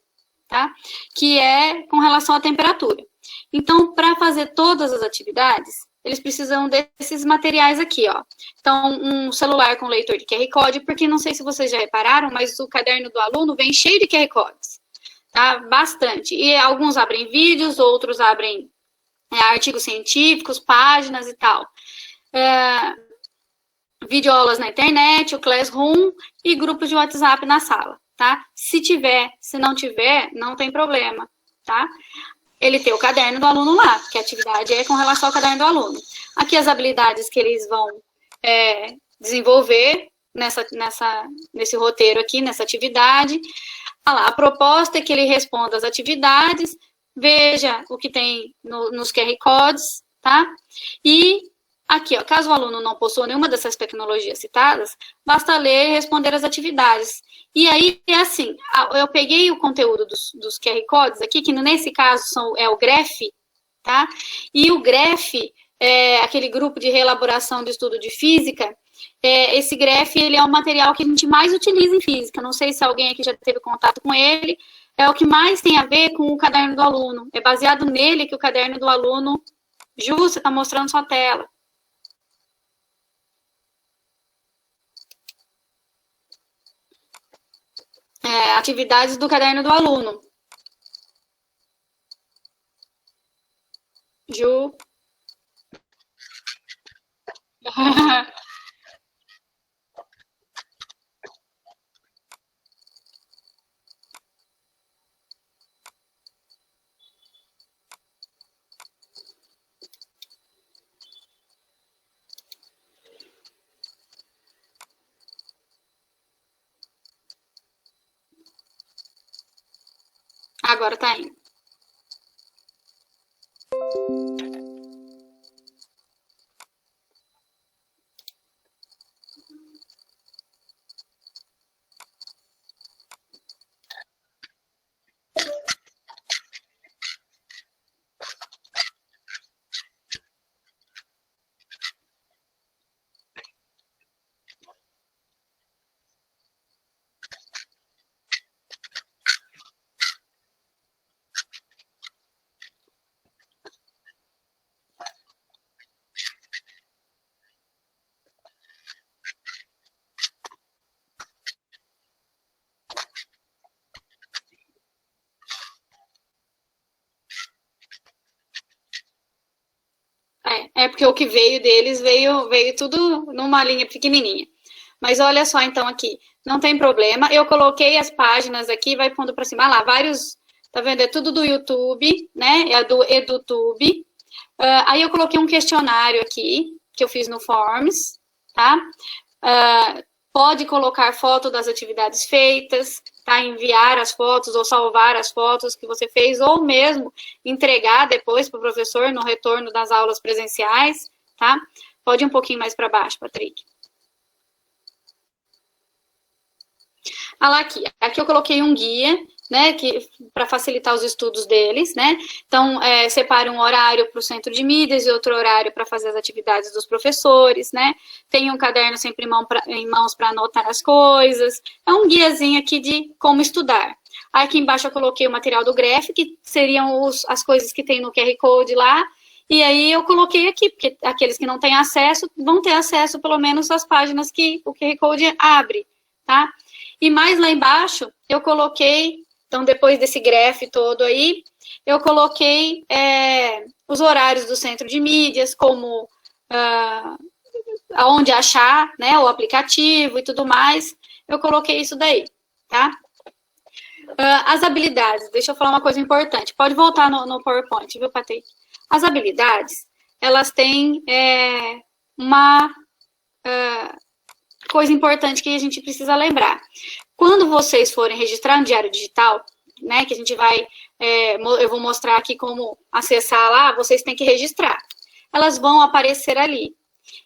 tá? Que é com relação à temperatura. Então, para fazer todas as atividades, eles precisam desses materiais aqui, ó. Então, um celular com leitor de QR Code, porque não sei se vocês já repararam, mas o caderno do aluno vem cheio de QR Codes, tá? Bastante. E alguns abrem vídeos, outros abrem artigos científicos, páginas e tal. Videoaulas na internet, o Classroom e grupos de WhatsApp na sala, tá? Se tiver, se não tiver, não tem problema, tá? Ele tem o caderno do aluno lá, que a atividade é com relação ao caderno do aluno. Aqui as habilidades que eles vão desenvolver nesse roteiro aqui, nessa atividade. Ah lá, a proposta é que ele responda as atividades, veja o que tem nos QR Codes, tá? E aqui, ó, caso o aluno não possua nenhuma dessas tecnologias citadas, basta ler e responder as atividades. E aí, é assim, eu peguei o conteúdo dos QR Codes aqui, que nesse caso é o GREF, tá? E o GREF, aquele grupo de reelaboração do estudo de física, esse GREF, ele é o material que a gente mais utiliza em física. Não sei se alguém aqui já teve contato com ele. É o que mais tem a ver com o caderno do aluno. É baseado nele que o caderno do aluno... Ju, você está mostrando sua tela. Atividades do caderno do aluno. Ju. Agora tá indo. Porque o que veio deles veio tudo numa linha pequenininha. Mas olha só, então, aqui. Não tem problema. Eu coloquei as páginas aqui, vai pondo para cima. Lá, vários... Tá vendo? É tudo do YouTube, né? É do EduTube. Aí eu coloquei um questionário aqui, que eu fiz no Forms, tá? Pode colocar foto das atividades feitas, tá? Enviar as fotos ou salvar as fotos que você fez, ou mesmo entregar depois para o professor no retorno das aulas presenciais, tá? Pode ir um pouquinho mais para baixo, Patrick. Ah lá, aqui eu coloquei um guia, né, para facilitar os estudos deles, né? Então, separe um horário para o centro de mídias e outro horário para fazer as atividades dos professores, né? Tem um caderno sempre em mãos para anotar as coisas. É um guiazinho aqui de como estudar. Aqui embaixo eu coloquei o material do GREF, que seriam as coisas que tem no QR Code lá. E aí eu coloquei aqui, porque aqueles que não têm acesso, vão ter acesso pelo menos às páginas que o QR Code abre, tá? E mais lá embaixo, eu coloquei... Então, depois desse graph todo aí, eu coloquei os horários do centro de mídias, como aonde achar, né, o aplicativo e tudo mais, eu coloquei isso daí, tá? As habilidades, deixa eu falar uma coisa importante. Pode voltar no PowerPoint, viu, Patrick? As habilidades, elas têm uma coisa importante que a gente precisa lembrar. Quando vocês forem registrar no Diário Digital, né, que a gente vai, eu vou mostrar aqui como acessar lá, vocês têm que registrar. Elas vão aparecer ali.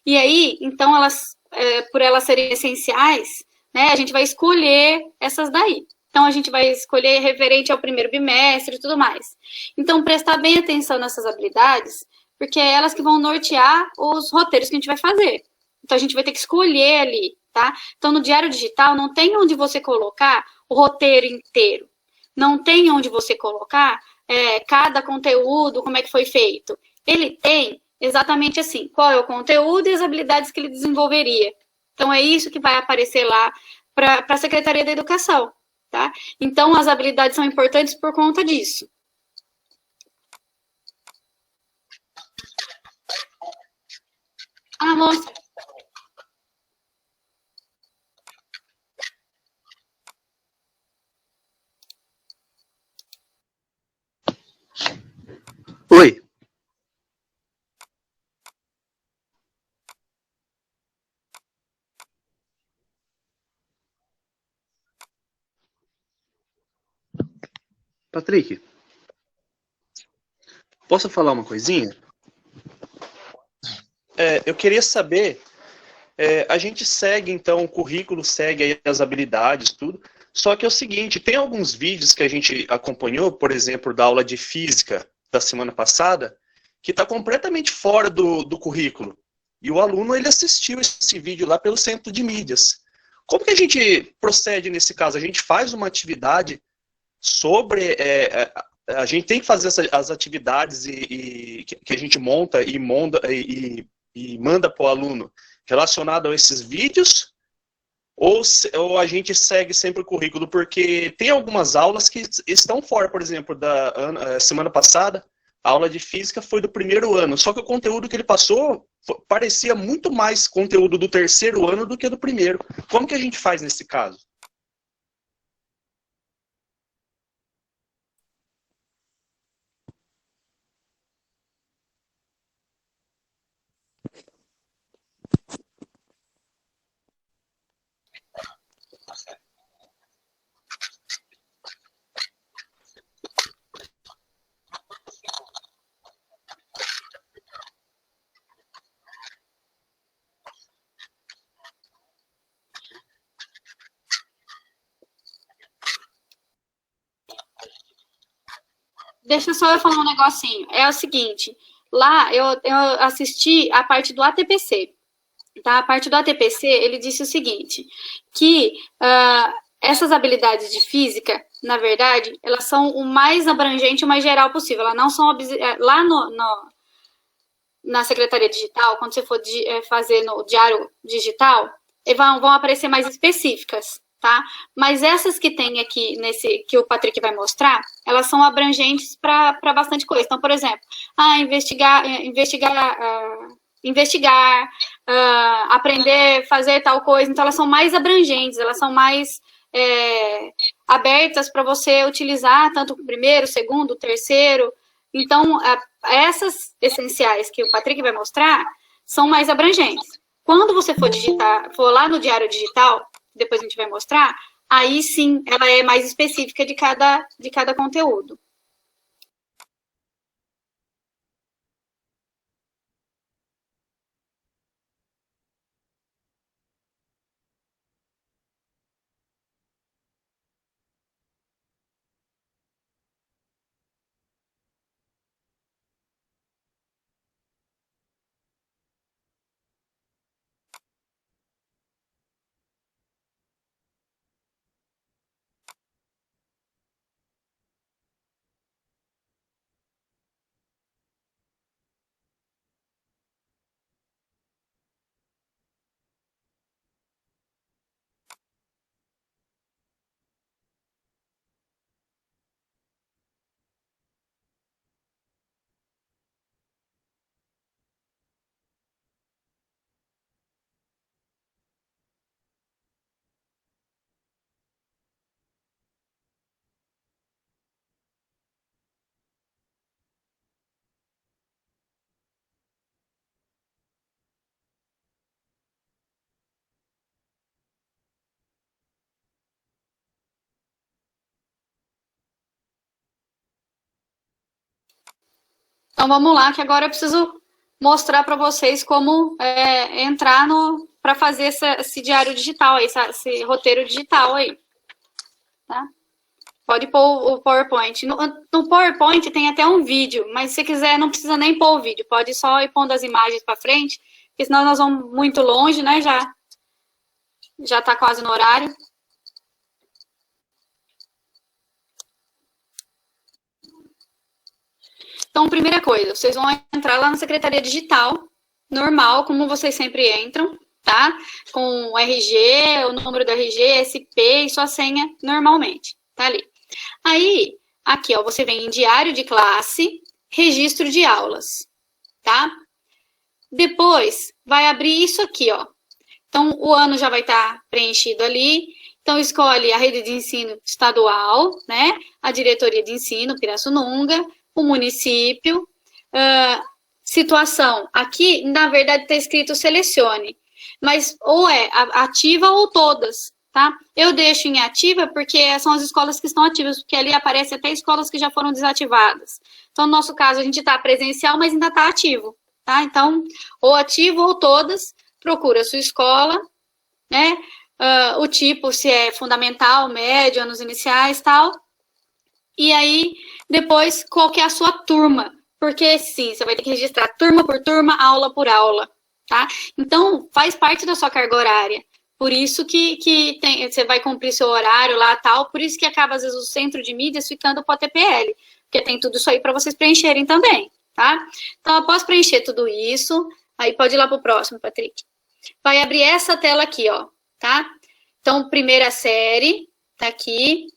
E aí, então, elas, por elas serem essenciais, né, a gente vai escolher essas daí. Então, a gente vai escolher referente ao primeiro bimestre e tudo mais. Então, prestar bem atenção nessas habilidades, porque é elas que vão nortear os roteiros que a gente vai fazer. Então, a gente vai ter que escolher ali, tá? Então, no Diário Digital, não tem onde você colocar o roteiro inteiro. Não tem onde você colocar cada conteúdo, como é que foi feito. Ele tem exatamente assim, qual é o conteúdo e as habilidades que ele desenvolveria. Então, é isso que vai aparecer lá para a Secretaria da Educação, tá? Então, as habilidades são importantes por conta disso. Moça. Oi. Patrick, posso falar uma coisinha? Eu queria saber, a gente segue então o currículo, segue aí as habilidades, tudo, só que é o seguinte, tem alguns vídeos que a gente acompanhou, por exemplo, da aula de física da semana passada, que está completamente fora do currículo. E o aluno, ele assistiu esse vídeo lá pelo centro de mídias. Como que a gente procede nesse caso? A gente faz uma atividade sobre... a gente tem que fazer as atividades que a gente monta e manda para o aluno relacionado a esses vídeos, ou a gente segue sempre o currículo, porque tem algumas aulas que estão fora, por exemplo, da semana passada, a aula de física foi do primeiro ano, só que o conteúdo que ele passou parecia muito mais conteúdo do terceiro ano do que do primeiro. Como que a gente faz nesse caso? Deixa só eu falar um negocinho. É o seguinte, lá eu assisti a parte do ATPC, tá? A parte do ATPC, ele disse o seguinte, que essas habilidades de física, na verdade, elas são o mais abrangente, o mais geral possível. Elas não são lá na Secretaria Digital, quando você for fazer no Diário Digital, vão aparecer mais específicas, tá? Mas essas que tem aqui, que o Patrick vai mostrar, elas são abrangentes para bastante coisa. Então, por exemplo, investigar, aprender a fazer tal coisa. Então, elas são mais abrangentes, elas são mais abertas para você utilizar tanto o primeiro, o segundo, o terceiro. Então, essas essenciais que o Patrick vai mostrar são mais abrangentes. Quando você for lá no Diário Digital, depois a gente vai mostrar, aí sim ela é mais específica de cada conteúdo. Então vamos lá, que agora eu preciso mostrar para vocês como entrar para fazer esse diário digital aí, esse roteiro digital aí, tá? Pode pôr o PowerPoint. No PowerPoint tem até um vídeo, mas se quiser não precisa nem pôr o vídeo, pode só ir pondo as imagens para frente, porque senão nós vamos muito longe, né? Já está quase no horário. Então, primeira coisa, vocês vão entrar lá na Secretaria Digital, normal, como vocês sempre entram, tá? Com o RG, o número do RG, SP e sua senha normalmente, tá ali. Aí, aqui, ó, você vem em diário de classe, registro de aulas, tá? Depois, vai abrir isso aqui, ó. Então, o ano já vai estar preenchido ali. Então, escolhe a rede de ensino estadual, né? A diretoria de ensino, Pirassununga, o município, situação. Aqui, na verdade, está escrito selecione, mas ou é ativa ou todas, tá? Eu deixo em ativa porque são as escolas que estão ativas, porque ali aparece até escolas que já foram desativadas. Então, no nosso caso, a gente está presencial, mas ainda está ativo, tá? Então, ou ativo ou todas, procura a sua escola, né? O tipo, se é fundamental, médio, anos iniciais, tal. E aí, depois, qual que é a sua turma? Porque, sim, você vai ter que registrar turma por turma, aula por aula, tá? Então, faz parte da sua carga horária. Por isso que você vai cumprir seu horário lá, tal. Por isso que acaba, às vezes, o centro de mídias ficando para o TPL. Porque tem tudo isso aí para vocês preencherem também, tá? Então, após preencher tudo isso, aí pode ir lá para o próximo, Patrick. Vai abrir essa tela aqui, ó, tá? Então, primeira série, tá aqui.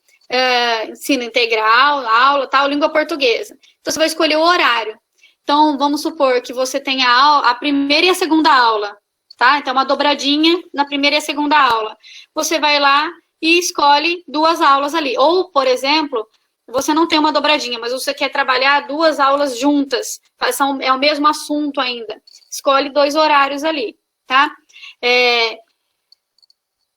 Ensino integral, aula, tal, língua portuguesa. Então, você vai escolher o horário. Então, vamos supor que você tenha a primeira e a segunda aula, tá? Então, uma dobradinha na primeira e a segunda aula. Você vai lá e escolhe 2 aulas ali. Ou, por exemplo, você não tem uma dobradinha, mas você quer trabalhar 2 aulas juntas. É o mesmo assunto ainda. Escolhe 2 horários ali, tá?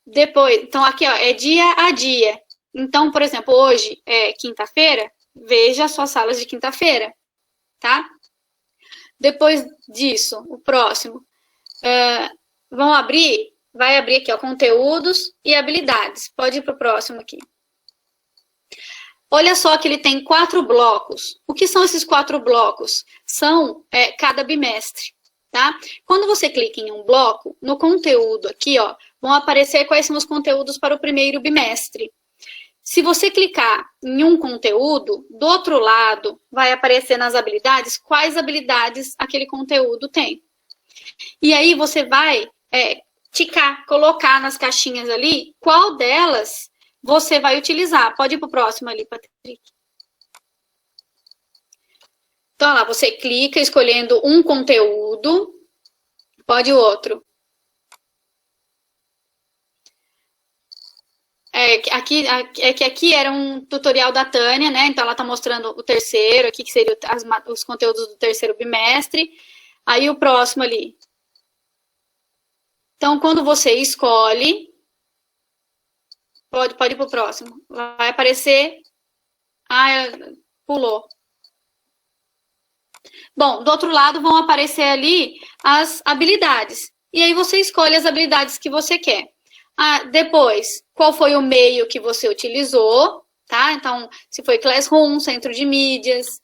Depois, então, aqui, ó, é dia a dia. Então, por exemplo, hoje é quinta-feira, veja as suas salas de quinta-feira, tá? Depois disso, o próximo, vai abrir aqui, ó, conteúdos e habilidades. Pode ir para o próximo aqui. Olha só que ele tem 4 blocos. O que são esses 4 blocos? São cada bimestre, tá? Quando você clica em um bloco, no conteúdo aqui, ó, vão aparecer quais são os conteúdos para o primeiro bimestre. Se você clicar em um conteúdo, do outro lado vai aparecer nas habilidades quais habilidades aquele conteúdo tem. E aí você vai ticar, colocar nas caixinhas ali qual delas você vai utilizar. Pode ir para o próximo ali, Patrick. Então, lá, você clica escolhendo um conteúdo, pode o outro. Aqui era um tutorial da Tânia, né? Então, ela está mostrando o terceiro aqui, que seria os conteúdos do terceiro bimestre. Aí, o próximo ali. Então, quando você escolhe, pode ir para o próximo. Vai aparecer... pulou. Bom, do outro lado vão aparecer ali as habilidades. E aí, você escolhe as habilidades que você quer. Depois, qual foi o meio que você utilizou, tá? Então, se foi Classroom, centro de mídias,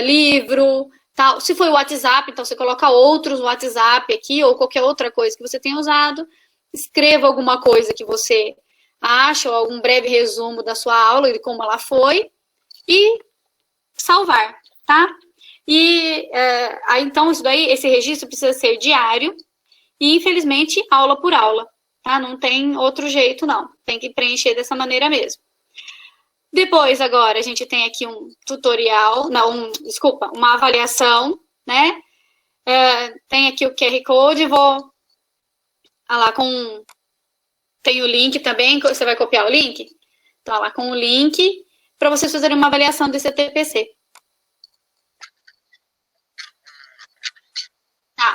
livro, tal. Se foi o WhatsApp, então você coloca outros WhatsApp aqui, ou qualquer outra coisa que você tenha usado. Escreva alguma coisa que você acha, ou algum breve resumo da sua aula, de como ela foi, e salvar, tá? E aí, então, esse registro precisa ser diário, e, infelizmente, aula por aula. Tá? Não tem outro jeito, não. Tem que preencher dessa maneira mesmo. Depois, agora, a gente tem aqui um tutorial, uma avaliação, né? Tem aqui o QR Code, tem o link também, você vai copiar o link? Então, lá com o link, para vocês fazerem uma avaliação desse TPC. Tá.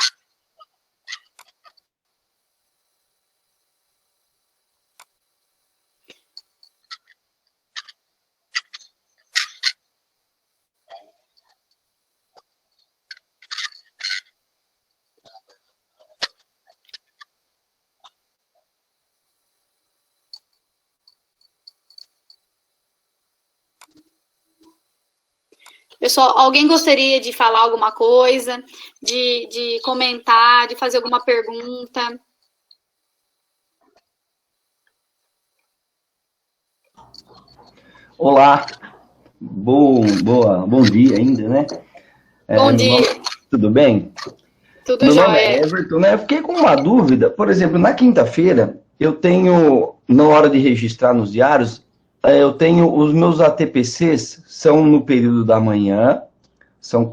Pessoal, alguém gostaria de falar alguma coisa, de comentar, de fazer alguma pergunta? Olá, bom dia ainda, né? Bom dia. Tudo bem? Tudo Meu já nome é Everton, né? Eu fiquei com uma dúvida. Por exemplo, na quinta-feira, eu tenho, na hora de registrar nos diários, eu tenho os meus ATPCs, são no período da manhã, são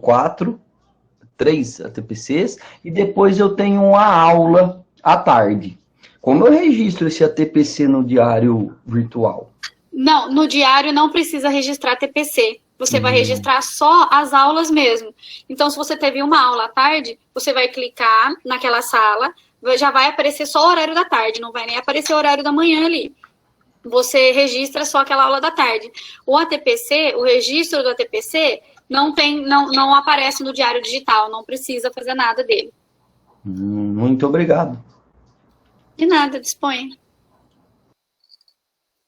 3 ATPCs, e depois eu tenho uma aula à tarde. Como eu registro esse ATPC no diário virtual? Não, no diário não precisa registrar TPC. Você vai registrar só as aulas mesmo. Então, se você teve uma aula à tarde, você vai clicar naquela sala, já vai aparecer só o horário da tarde, não vai nem aparecer o horário da manhã ali. Você registra só aquela aula da tarde. O ATPC, o registro do ATPC, não aparece no diário digital, não precisa fazer nada dele. Muito obrigado. De nada, disponha.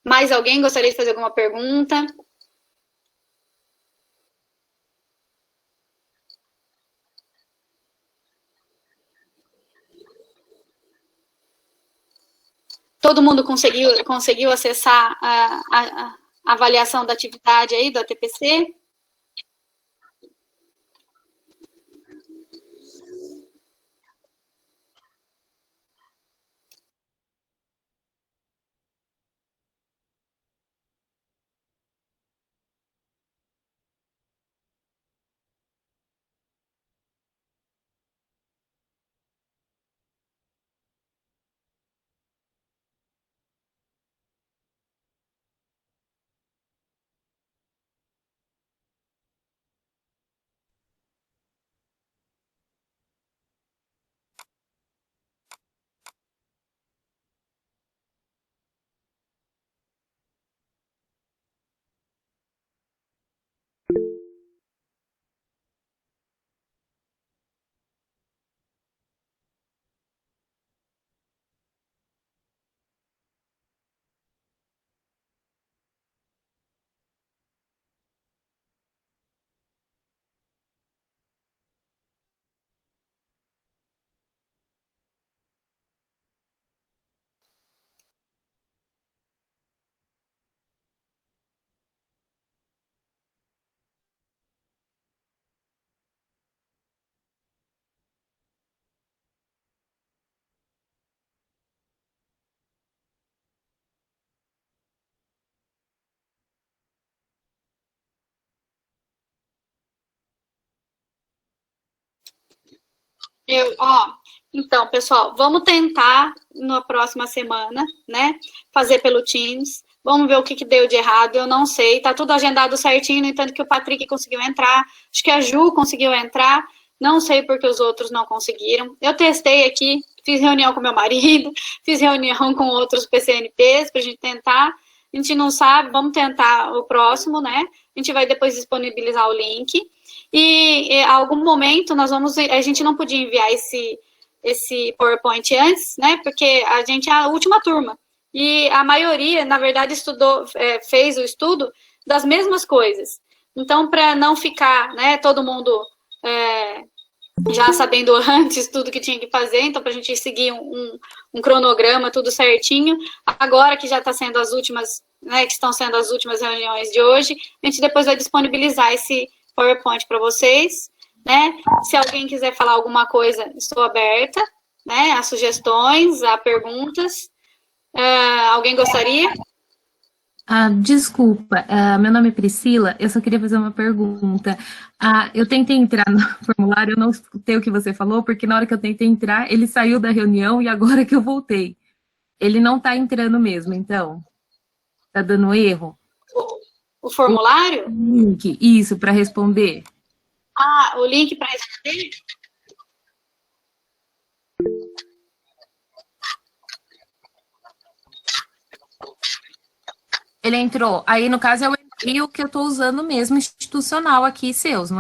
Mais alguém gostaria de fazer alguma pergunta? Todo mundo conseguiu acessar a avaliação da atividade aí do ATPC? Então, pessoal, vamos tentar na próxima semana, né, fazer pelo Teams. Vamos ver o que deu de errado, eu não sei. Tá tudo agendado certinho, no entanto que o Patrick conseguiu entrar, acho que a Ju conseguiu entrar, não sei porque os outros não conseguiram. Eu testei aqui, fiz reunião com meu marido, fiz reunião com outros PCNPs pra gente tentar. A gente não sabe, vamos tentar o próximo, né? A gente vai depois disponibilizar o link. E a algum momento a gente não podia enviar esse PowerPoint antes, né? Porque a gente é a última turma. E a maioria, na verdade, fez o estudo das mesmas coisas. Então, para não ficar, né, todo mundo já sabendo antes tudo que tinha que fazer, então para a gente seguir um cronograma, tudo certinho. Agora que já está sendo as últimas, né, que estão sendo as últimas reuniões de hoje, a gente depois vai disponibilizar esse PowerPoint para vocês, né? Se alguém quiser falar alguma coisa, estou aberta, né? A sugestões, a perguntas. Alguém gostaria? Desculpa, meu nome é Priscila, eu só queria fazer uma pergunta. Eu tentei entrar no formulário, eu não escutei o que você falou, porque na hora que eu tentei entrar, ele saiu da reunião e agora que eu voltei. Ele não está entrando mesmo, então. Está dando erro. O formulário? O link, isso, para responder. O link para responder? Ele entrou. Aí, no caso, é o e-mail que eu estou usando mesmo, institucional aqui, seus. Não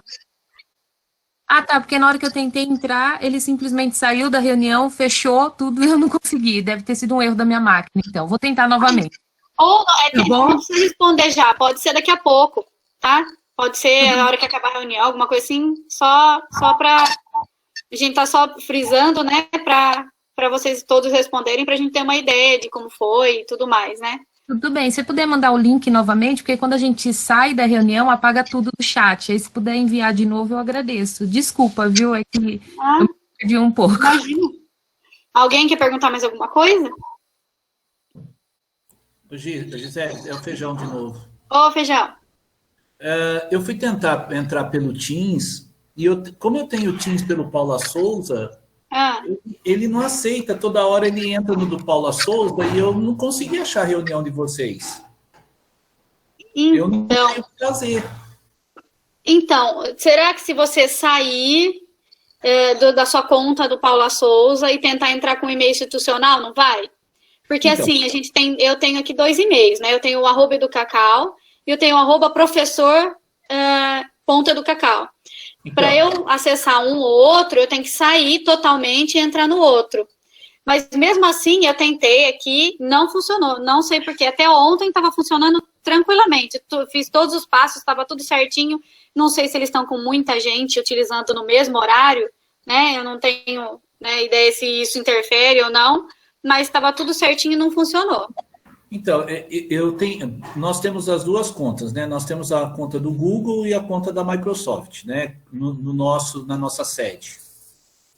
é? Tá, porque na hora que eu tentei entrar, ele simplesmente saiu da reunião, fechou tudo e eu não consegui. Deve ter sido um erro da minha máquina, então. Vou tentar novamente. Ou não precisa responder já, pode ser daqui a pouco, tá? Pode ser a hora que acabar a reunião, alguma coisa assim, só para a gente tá só frisando, né, para vocês todos responderem, para a gente ter uma ideia de como foi e tudo mais, né? Tudo bem, se puder mandar o link novamente, porque quando a gente sai da reunião, apaga tudo do chat. Aí se puder enviar de novo, eu agradeço. Desculpa, viu? É que eu me perdi um pouco. Imagina. Alguém quer perguntar mais alguma coisa? Gisele, é o Feijão de novo. Ô, Feijão. Eu fui tentar entrar pelo Teams, e como eu tenho o Teams pelo Paula Souza, ele não aceita, toda hora ele entra no do Paula Souza e eu não consegui achar a reunião de vocês. Então, eu não tenho o que fazer. Então, será que se você sair da sua conta do Paula Souza e tentar entrar com e-mail institucional, não vai? Porque Então, assim, eu tenho aqui 2 e-mails, né? Eu tenho o @educacau e eu tenho o @professor.educacau. Para eu acessar um ou outro, eu tenho que sair totalmente e entrar no outro. Mas mesmo assim, eu tentei aqui, não funcionou. Não sei porquê. Até ontem estava funcionando tranquilamente. Fiz todos os passos, estava tudo certinho. Não sei se eles estão com muita gente utilizando no mesmo horário, né? Eu não tenho, né, ideia se isso interfere ou não, mas estava tudo certinho e não funcionou. Então, nós temos as duas contas, né? Nós temos a conta do Google e a conta da Microsoft, né? Na nossa sede.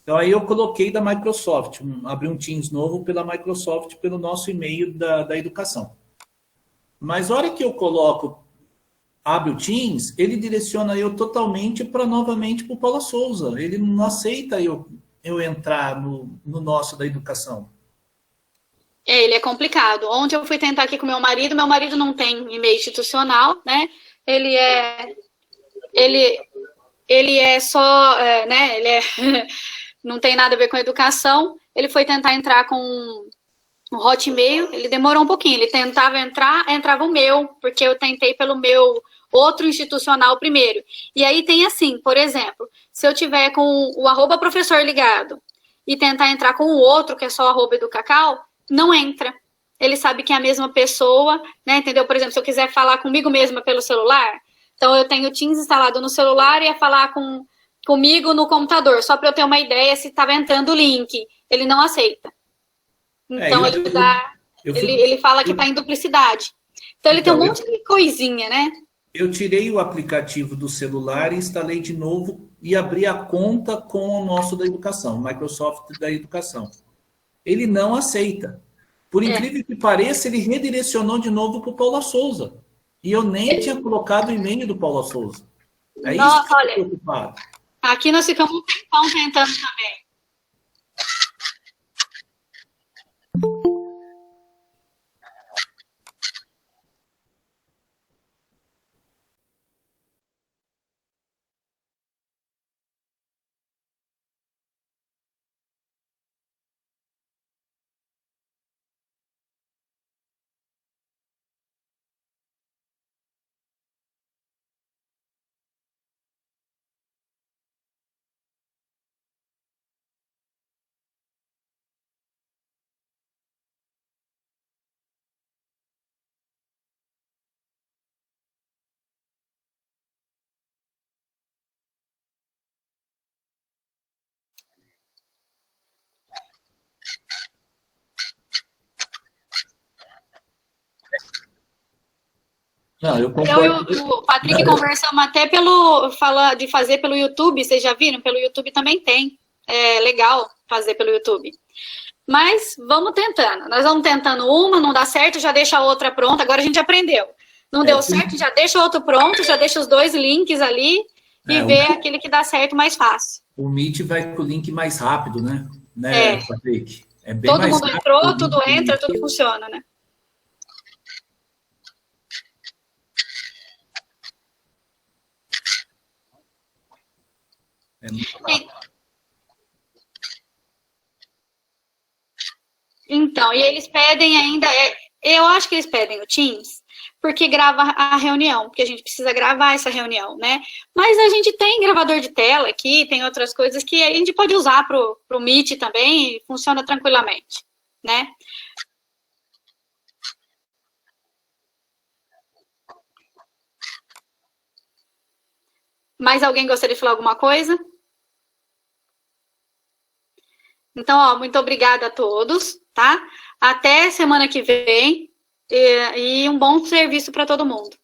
Então, aí eu coloquei da Microsoft, abri um Teams novo pela Microsoft, pelo nosso e-mail da educação. Mas a hora que eu abre o Teams, ele direciona eu totalmente novamente para o Paula Souza. Ele não aceita eu entrar no nosso da educação. Ele é complicado. Ontem eu fui tentar aqui com meu marido não tem e-mail institucional, né? Ele é só, né? Ele não tem nada a ver com educação. Ele foi tentar entrar com um Hotmail, ele demorou um pouquinho. Ele tentava entrar, entrava o meu, porque eu tentei pelo meu outro institucional primeiro. E aí tem assim, por exemplo, se eu tiver com o @professor ligado e tentar entrar com o outro, que é só o @educacau, não entra. Ele sabe que é a mesma pessoa, né? Entendeu? Por exemplo, se eu quiser falar comigo mesma pelo celular, então eu tenho o Teams instalado no celular e ia falar comigo no computador, só para eu ter uma ideia se estava entrando o link. Ele não aceita. Então ele fala que está em duplicidade. Então ele tem um monte de coisinha, né? Eu tirei o aplicativo do celular e instalei de novo e abri a conta com o nosso da educação, Microsoft da educação. Ele não aceita. Por incrível que pareça, ele redirecionou de novo para o Paula Souza. E eu nem tinha colocado o e-mail do Paula Souza. É isso que eu estou preocupado. Aqui nós ficamos um tempão tentando também. Não, eu o Patrick conversamos até de fazer pelo YouTube, vocês já viram? Pelo YouTube também tem. É legal fazer pelo YouTube. Mas vamos tentando. Nós vamos tentando uma, não dá certo, já deixa a outra pronta. Agora a gente aprendeu. Não deu certo, já deixa o outro pronto, já deixa os 2 links ali e vê aquele que dá certo mais fácil. O Meet vai com o link mais rápido, né? Patrick? É bem todo mais mundo rápido, entrou, tudo entra, tudo funciona, né? É muito rápido. Então, e eles pedem ainda, eu acho que eles pedem o Teams, porque grava a reunião, porque a gente precisa gravar essa reunião, né? Mas a gente tem gravador de tela aqui, tem outras coisas que a gente pode usar para o Meet também e funciona tranquilamente, né? Mais alguém gostaria de falar alguma coisa? Então, ó, muito obrigada a todos, tá? Até semana que vem e um bom serviço para todo mundo.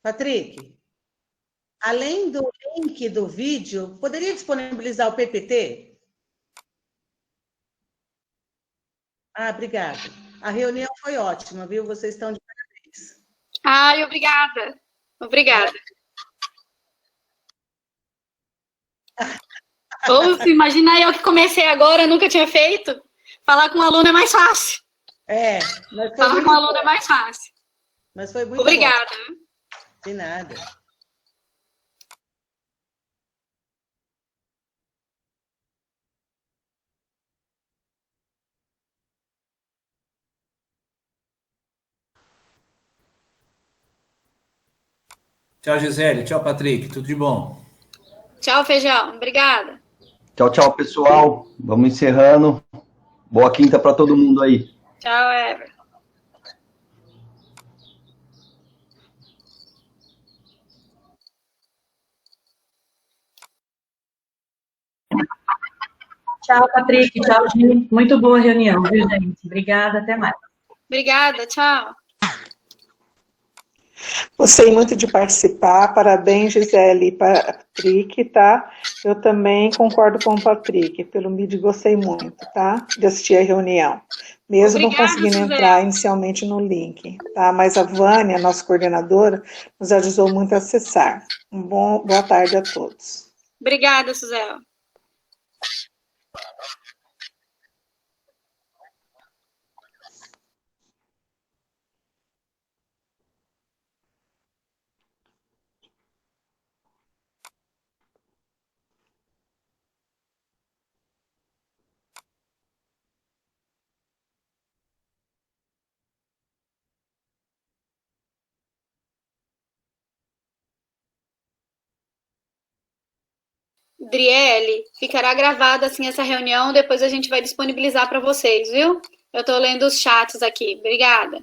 Patrick, além do link do vídeo, poderia disponibilizar o PPT? Ah, obrigada. A reunião foi ótima, viu? Vocês estão de parabéns. Ai, obrigada. Obrigada. Ou se imagina eu que comecei agora, nunca tinha feito. Falar com um aluno é mais fácil. É, mas foi Falar muito com um aluno bom. é mais fácil. Mas foi muito Obrigada. bom. De nada. Tchau, Gisele. Tchau, Patrick. Tudo de bom. Tchau, Feijão. Obrigada. Tchau, tchau, pessoal. Vamos encerrando. Boa quinta para todo mundo aí. Tchau, Ever. Tchau, Patrick. Tchau, Gi. Muito boa reunião, viu, gente? Obrigada, até mais. Obrigada, tchau. Gostei muito de participar, parabéns, Gisele e Patrick, tá? Eu também concordo com o Patrick, pelo mídia gostei muito, tá? De assistir a reunião, mesmo não Obrigada, conseguindo Suzana. entrar inicialmente no link, tá? Mas a Vânia, nossa coordenadora, nos ajudou muito a acessar. Boa tarde a todos. Obrigada, Suzela. Driele, ficará gravada assim essa reunião, depois a gente vai disponibilizar para vocês, viu? Eu estou lendo os chats aqui. Obrigada.